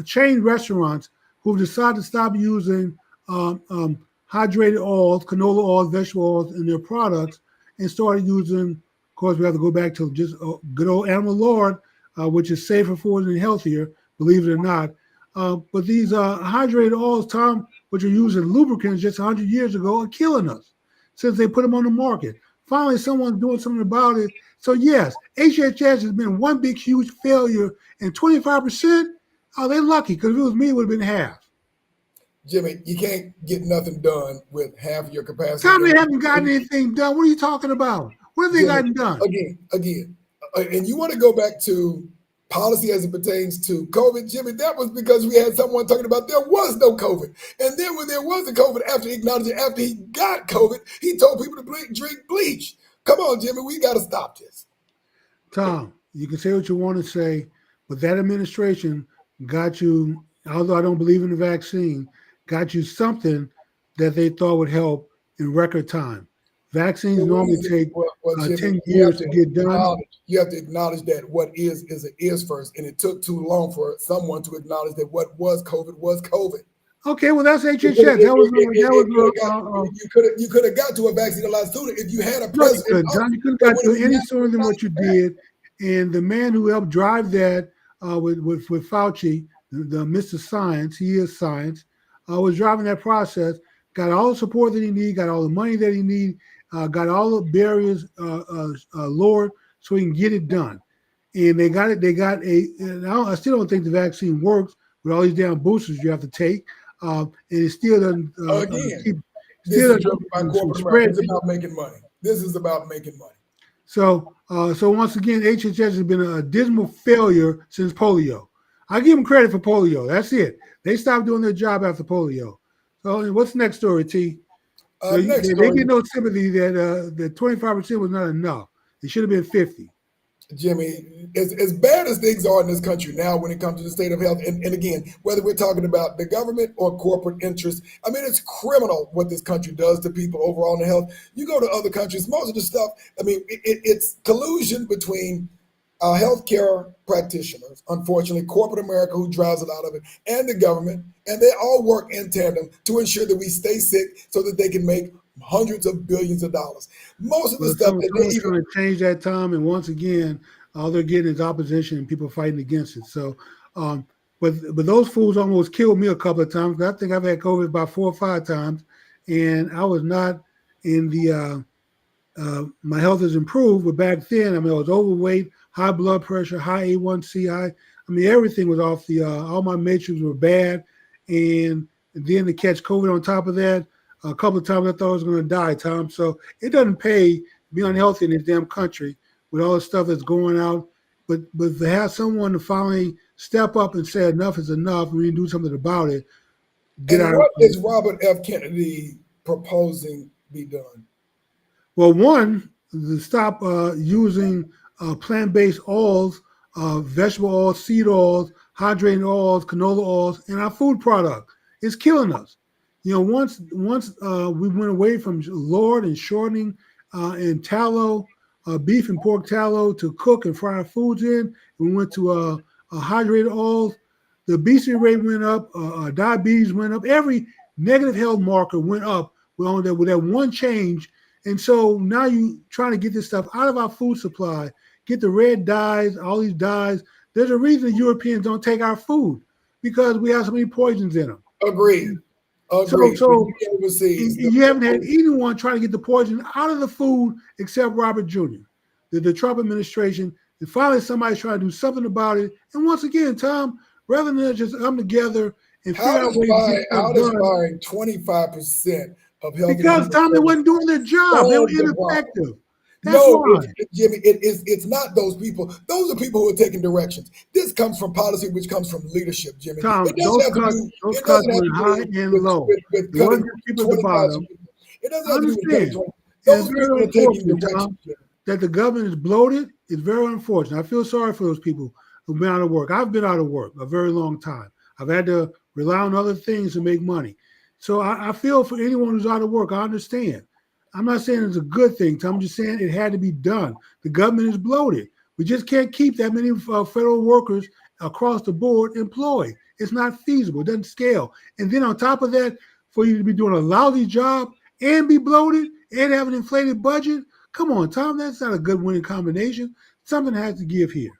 chain restaurants, who've decided to stop using hydrated oils, canola oils, vegetable oils in their products, and started using, of course, we have to go back to just good old animal lard, which is safer for us and healthier, believe it or not. But these hydrated oils, Tom, which are used in lubricants just 100 years ago, are killing us since they put them on the market. Finally, someone's doing something about it. So yes, HHS has been one big, huge failure, and 25%, oh, they're lucky, because if it was me, it would have been half. Jimmy, you can't get nothing done with half your capacity. Tom, they haven't gotten anything done. What are you talking about? What have they gotten done? Again, and you want to go back to policy as it pertains to COVID, Jimmy, that was because we had someone talking about there was no COVID. And then when there was a COVID, after he got COVID, he told people to drink bleach. Come on, Jimmy, we got to stop this. Tom, you can say what you want to say, but that administration got you, although I don't believe in the vaccine, got you something that they thought would help in record time. Vaccines normally take Jimmy, 10 years to get done. you have to acknowledge that what is first, and it took too long for someone to acknowledge that what was COVID was COVID. Okay, well that's HHS. You could have got to a vaccine a lot sooner if you had a No, you president. could, John. You couldn't got to any sooner than what you did. And the man who helped drive that with Fauci, the Mr. Science, he is science, was driving that process. Got all the support that he needed, got all the money that he needed, got all the barriers lowered so he can get it done. And they got it. They got I still don't think the vaccine works with all these damn boosters you have to take. And it still doesn't keep. This is driven by corporate America. It's about making money. This is about making money. So once again, HHS has been a dismal failure since polio. I give them credit for polio. That's it. They stopped doing their job after polio. So what's the next story, T? They get no sympathy that 25% was not enough. It should have been 50. Jimmy, as bad as things are in this country now when it comes to the state of health, and again, whether we're talking about the government or corporate interests, I mean, it's criminal what this country does to people overall in the health. You go to other countries, most of the stuff, I mean, it's collusion between healthcare practitioners, unfortunately, corporate America who drives a lot of it, and the government, and they all work in tandem to ensure that we stay sick so that they can make hundreds of billions of dollars. Most of the stuff that they trying to change that, Tom, and once again, all they're getting is opposition and people fighting against it. So, but those fools almost killed me a couple of times. I think I've had COVID about 4 or 5 times, and I was not in the. My health has improved, but back then, I mean, I was overweight, high blood pressure, high A1C, I mean, everything was off the. All my metrics were bad, and then to catch COVID on top of that. A couple of times I thought I was going to die, Tom. So it doesn't pay to be unhealthy in this damn country with all the stuff that's going out. But to have someone to finally step up and say enough is enough, and we do something about it. What is Robert F. Kennedy proposing be done? Well, one, to stop using plant-based oils, vegetable oils, seed oils, hydrating oils, canola oils in our food product. It's killing us. You know, once we went away from lard and shortening and tallow, beef and pork tallow to cook and fry our foods in, we went to hydrated oils. The obesity rate went up, diabetes went up. Every negative health marker went up with that one change. And so now you trying to get this stuff out of our food supply, get the red dyes, all these dyes. There's a reason the Europeans don't take our food because we have so many poisons in them. Agreed. So you haven't had anyone trying to get the poison out of the food except Robert Jr., the Trump administration. And finally, somebody's trying to do something about it. And once again, Tom, rather than just come together and figure out ways to get how does buying 25% of health? Because Tom, they wasn't doing their job. They were ineffective. Jimmy, it's not those people. Those are people who are taking directions. This comes from policy, which comes from leadership, Jimmy. Tom, those cuts went high and low. It wasn't just people at the bottom. It doesn't have to do with those people are taking directions. That the government is bloated is very unfortunate. I feel sorry for those people who've been out of work. I've been out of work a very long time. I've had to rely on other things to make money. So I feel for anyone who's out of work. I understand. I'm not saying it's a good thing. I'm just saying it had to be done. The government is bloated. We just can't keep that many federal workers across the board employed. It's not feasible. It doesn't scale. And then on top of that, for you to be doing a lousy job and be bloated and have an inflated budget, come on, Tom, that's not a good winning combination. Something has to give here.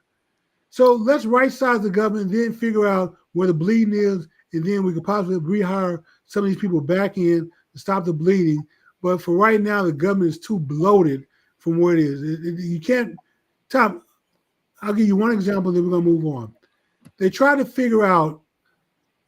So let's right-size the government and then figure out where the bleeding is, and then we could possibly rehire some of these people back in to stop the bleeding. But for right now, the government is too bloated from where it is. You can't, Tom, I'll give you one example, then we're going to move on. They try to figure out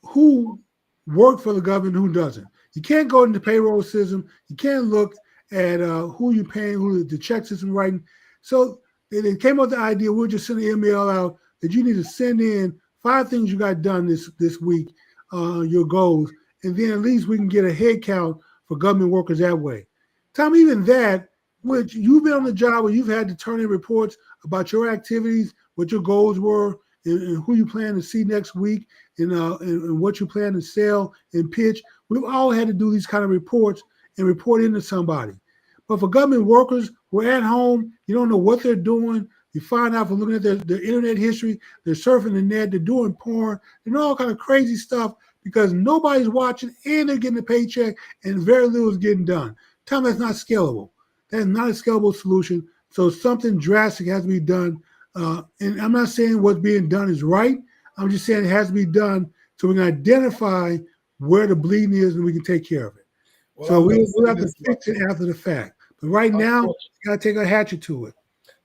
who worked for the government and who doesn't. You can't go into the payroll system. You can't look at who you're paying, who the check system writing. So they came up with the idea, we'll just send an email out that you need to send in 5 things you got done this week, your goals, and then at least we can get a head count for government workers that way. Tom, even that, which you've been on the job where you've had to turn in reports about your activities, what your goals were, and who you plan to see next week, and what you plan to sell and pitch. We've all had to do these kind of reports and report into somebody. But for government workers who are at home, you don't know what they're doing. You find out from looking at their internet history, they're surfing the net, they're doing porn, and all kind of crazy stuff because nobody's watching and they're getting a paycheck and very little is getting done. Tell them that's not scalable. That is not a scalable solution. So something drastic has to be done. And I'm not saying what's being done is right. I'm just saying it has to be done so we can identify where the bleeding is and we can take care of it. Well, So we'll have to fix it after the fact. But right now, you got to take a hatchet to it.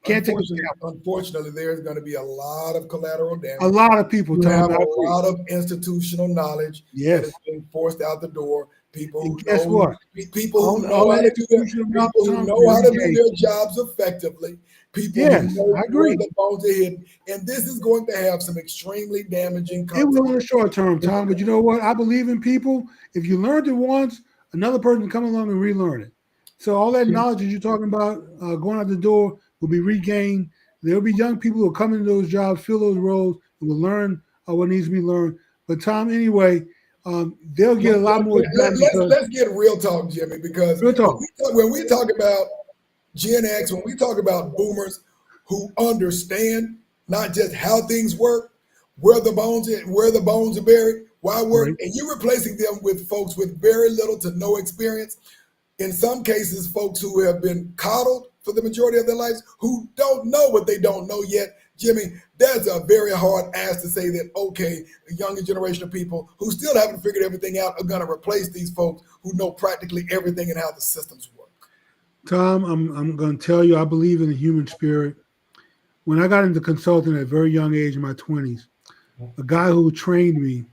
Can't take Unfortunately, there's going to be a lot of collateral damage. A lot of people, you Tom. have a lot of institutional knowledge yes. that is being forced out the door. People who guess know, what? People who know how to do their jobs effectively. People who know where the bones are hidden. And this is going to have some extremely damaging consequences. It will in the short term, Tom. But you know what? I believe in people. If you learned it once, another person can come along and relearn it. So all that knowledge that you're talking about going out the door will be regained. There'll be young people who will come into those jobs, fill those roles, and will learn what needs to be learned. But Tom, anyway, they'll get a lot more done. Let's get real talk, Jimmy, because when we talk about Gen X, when we talk about boomers who understand not just how things work, where the bones are buried, why work, and you're replacing them with folks with very little to no experience. In some cases, folks who have been coddled for the majority of their lives, who don't know what they don't know yet. Jimmy, that's a very hard ask to say that, okay, the younger generation of people who still haven't figured everything out are going to replace these folks who know practically everything and how the systems work. Tom, I'm going to tell you, I believe in the human spirit. When I got into consulting at a very young age in my 20s, a guy who trained me,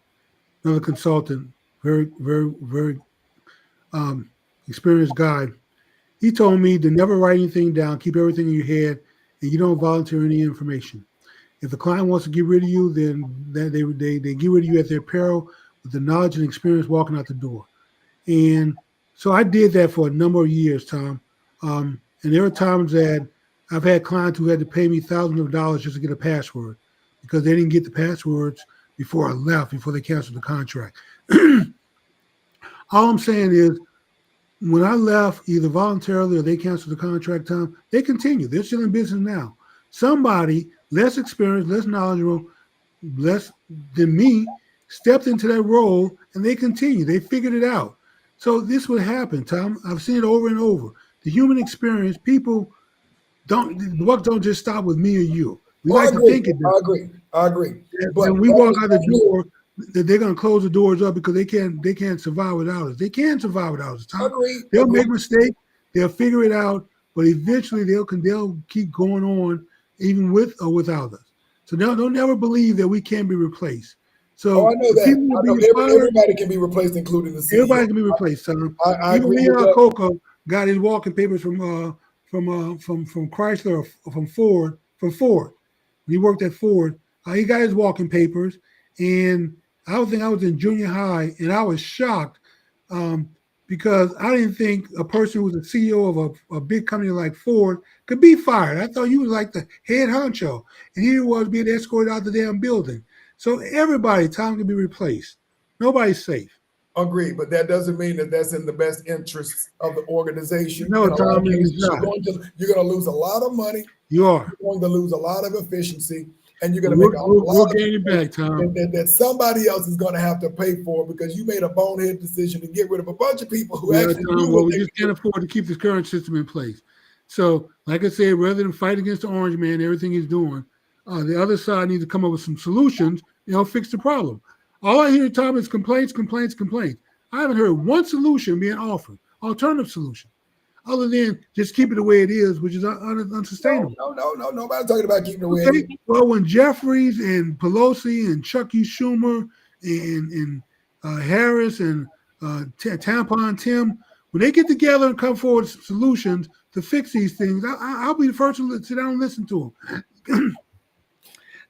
another consultant, very, very, very experienced guy, he told me to never write anything down, keep everything in your head, and you don't volunteer any information. If the client wants to get rid of you, then they get rid of you at their peril with the knowledge and experience walking out the door. And so I did that for a number of years, Tom. And there were times that I've had clients who had to pay me thousands of dollars just to get a password because they didn't get the passwords before I left, before they canceled the contract. All I'm saying is, when I left, either voluntarily or they canceled the contract, Tom, they continue. They're still in business now. Somebody less experienced, less knowledgeable, less than me stepped into that role and they continue. They figured it out. So this would happen, Tom. I've seen it over and over. The human experience, people the work don't just stop with me or you. We like to think it does. I agree. But when we walk out the door, they're going to close the doors up because they can't survive without us. They can survive without us. Tom. They'll make mistakes. They'll figure it out. But eventually they'll keep going on even with or without us. So they'll never believe that we can be replaced. So I know that. Everybody can be replaced, including the CEO. Everybody can be replaced, son. I even agree. Leon Coco got his walking papers from Chrysler or from Ford. From Ford, he worked at Ford. He got his walking papers, and I was in junior high, and I was shocked because I didn't think a person who was a CEO of a big company like Ford could be fired. I thought you was like the head honcho, and here he was being escorted out the damn building. So everybody, Tom, can be replaced. Nobody's safe. Agreed, but that doesn't mean that that's in the best interests of the organization. No, Tom, it's not. You're going to lose a lot of money. You are. You're going to lose a lot of efficiency, and you're going to make a lot of back, Tom. That somebody else is going to have to pay for because you made a bonehead decision to get rid of a bunch of people who actually Tom, well, we just can't afford to keep this current system in place. So, like I said, rather than fight against the orange man, everything he's doing, the other side needs to come up with some solutions, fix the problem. All I hear, Tom, is complaints. I haven't heard one solution being offered, alternative solution, other than just keep it the way it is, which is unsustainable. No. Nobody's talking about keeping it the way it is. Well, when Jeffries and Pelosi and Chucky Schumer and Harris and Tampon Tim, when they get together and come forward with solutions to fix these things, I'll be the first to sit down and listen to them.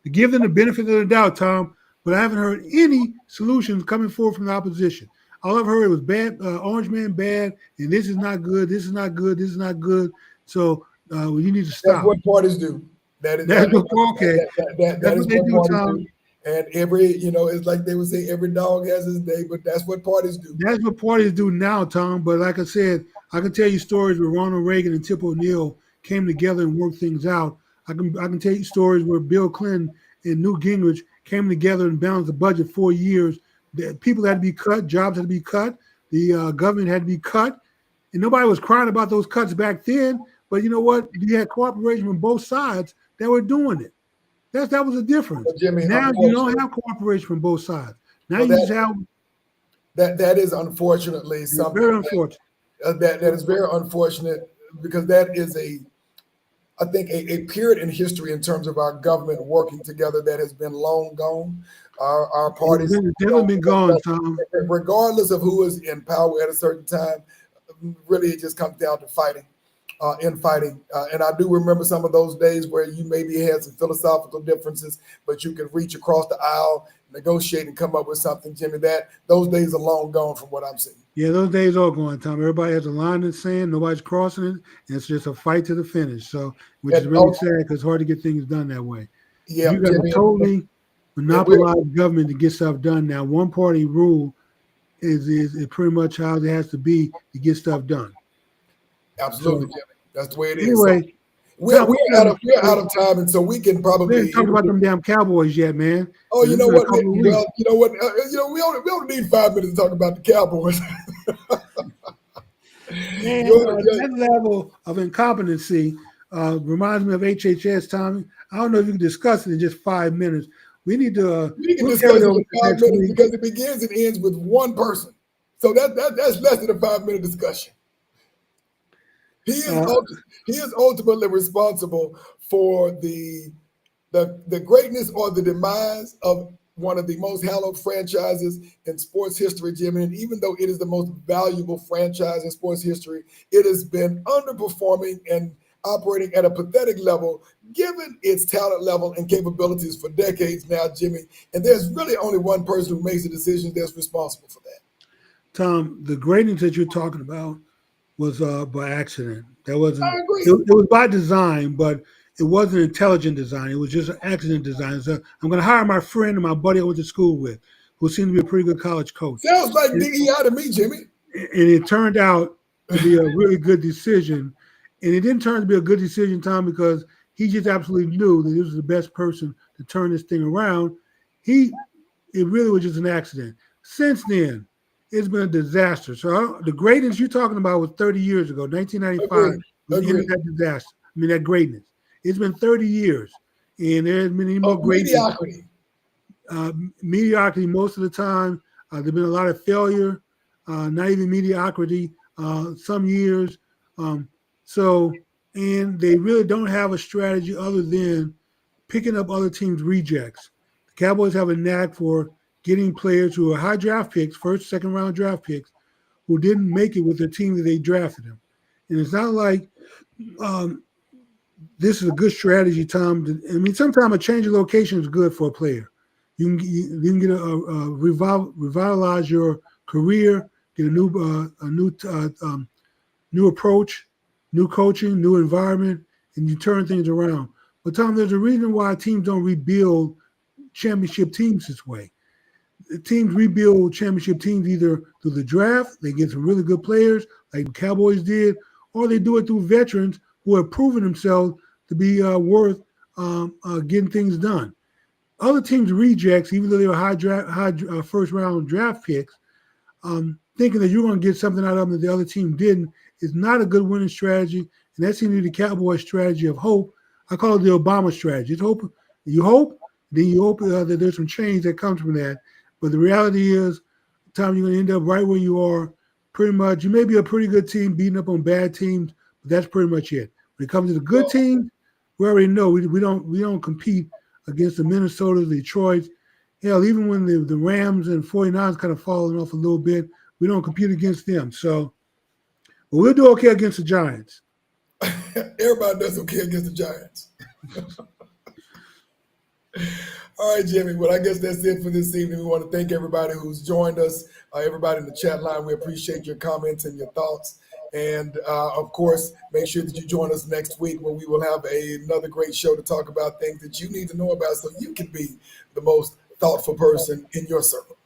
To give them the benefit of the doubt, Tom, but I haven't heard any solutions coming forward from the opposition. All I've heard was bad, orange man bad, and this is not good, this is not good, this is not good. So you need to stop. That's what parties do. That's what they do, Tom. And every, it's like they would say, every dog has his day, but that's what parties do. That's what parties do now, Tom. But like I said, I can tell you stories where Ronald Reagan and Tip O'Neill came together and worked things out. I can tell you stories where Bill Clinton and Newt Gingrich came together and balanced the budget 4 years. The people had to be cut, jobs had to be cut, the government had to be cut, and nobody was crying about those cuts back then. But you know what? You had cooperation from both sides that were doing it. That was the difference. But Jimmy, Now you don't have cooperation from both sides. Now you just have that is unfortunately something very unfortunate. That is very unfortunate, because that is I think a period in history in terms of our government working together that has been long gone. Our parties It's never been gone, Tom. Regardless of who is in power at a certain time, really it just comes down to fighting. And I do remember some of those days where you maybe had some philosophical differences, but you could reach across the aisle, negotiate, and come up with something, Jimmy. Those days are long gone from what I'm seeing. Yeah, those days are gone, Tom. Everybody has a line in the sand, nobody's crossing it, and it's just a fight to the finish. So, which is really sad, because it's hard to get things done that way. Yeah, you got to totally monopolize government to get stuff done. Now, one party rule is pretty much how it has to be to get stuff done. Absolutely, Jimmy. That's the way it is. Anyway, so we're out of time, and so we can probably. We haven't talked about them damn Cowboys yet, man. Oh, you know what? Well, you know what? We only need 5 minutes to talk about the Cowboys. Man, that level of incompetency reminds me of HHS, Tommy. I don't know if you can discuss it in just 5 minutes. We need to. We can discuss it in 5 minutes because it begins and ends with one person. So that's less than a 5-minute discussion. He is ultimately responsible for the greatness or the demise of one of the most hallowed franchises in sports history, Jimmy. And even though it is the most valuable franchise in sports history, it has been underperforming and operating at a pathetic level, given its talent level and capabilities for decades now, Jimmy. And there's really only one person who makes the decisions that's responsible for that. Tom, the greatness that you're talking about was by accident. That wasn't. I agree. It was by design, but it wasn't intelligent design. It was just an accident design. So I'm going to hire my friend and my buddy I went to school with, who seemed to be a pretty good college coach. Sounds like DEI to me, Jimmy. And it turned out to be a really good decision. And it didn't turn out to be a good decision, Tom, because he just absolutely knew that this was the best person to turn this thing around. It really was just an accident. Since then, it's been a disaster. So the greatness you're talking about was 30 years ago, 1995. Was the end of that disaster. I mean, that greatness. It's been 30 years, and there hasn't been any more greatness. Mediocrity most of the time. There's been a lot of failure, not even mediocrity some years. And they really don't have a strategy other than picking up other teams' rejects. The Cowboys have a knack for getting players who are high draft picks, first, second round draft picks, who didn't make it with the team that they drafted them. And it's not like this is a good strategy, Tom. I mean, sometimes a change of location is good for a player. You can get revitalize your career, get a new approach, new coaching, new environment, and you turn things around. But Tom, there's a reason why teams don't rebuild championship teams this way. Teams rebuild championship teams either through the draft, they get some really good players like the Cowboys did, or they do it through veterans who have proven themselves to be worth getting things done. Other teams' rejects, even though they were high first round draft picks, thinking that you're going to get something out of them that the other team didn't, is not a good winning strategy. And that seems to be the Cowboys' strategy of hope. I call it the Obama strategy. It's hope. You hope, then you hope that there's some change that comes from that. But the reality is, Tom, you're going to end up right where you are. Pretty much, you may be a pretty good team beating up on bad teams, but that's pretty much it. When it comes to the good teams, we already know we don't compete against the Minnesotas, the Detroits. Hell, even when the Rams and 49ers kind of falling off a little bit, we don't compete against them. So, but we'll do okay against the Giants. Everybody does okay against the Giants. All right, Jimmy. Well, I guess that's it for this evening. We want to thank everybody who's joined us, everybody in the chat line. We appreciate your comments and your thoughts. And, of course, make sure that you join us next week where we will have another great show to talk about things that you need to know about so you can be the most thoughtful person in your circle.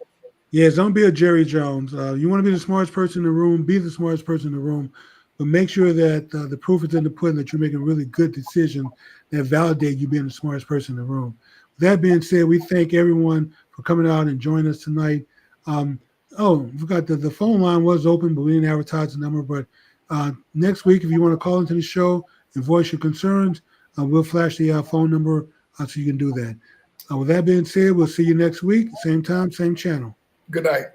Yes, don't be a Jerry Jones. You want to be the smartest person in the room, be the smartest person in the room, but make sure that the proof is in the pudding, that you're making really good decisions that validate you being the smartest person in the room. With that being said, we thank everyone for coming out and joining us tonight. Oh, I forgot the phone line was open, but we didn't advertise the number. But next week, if you want to call into the show and voice your concerns, we'll flash the phone number so you can do that. With that being said, we'll see you next week, same time, same channel. Good night.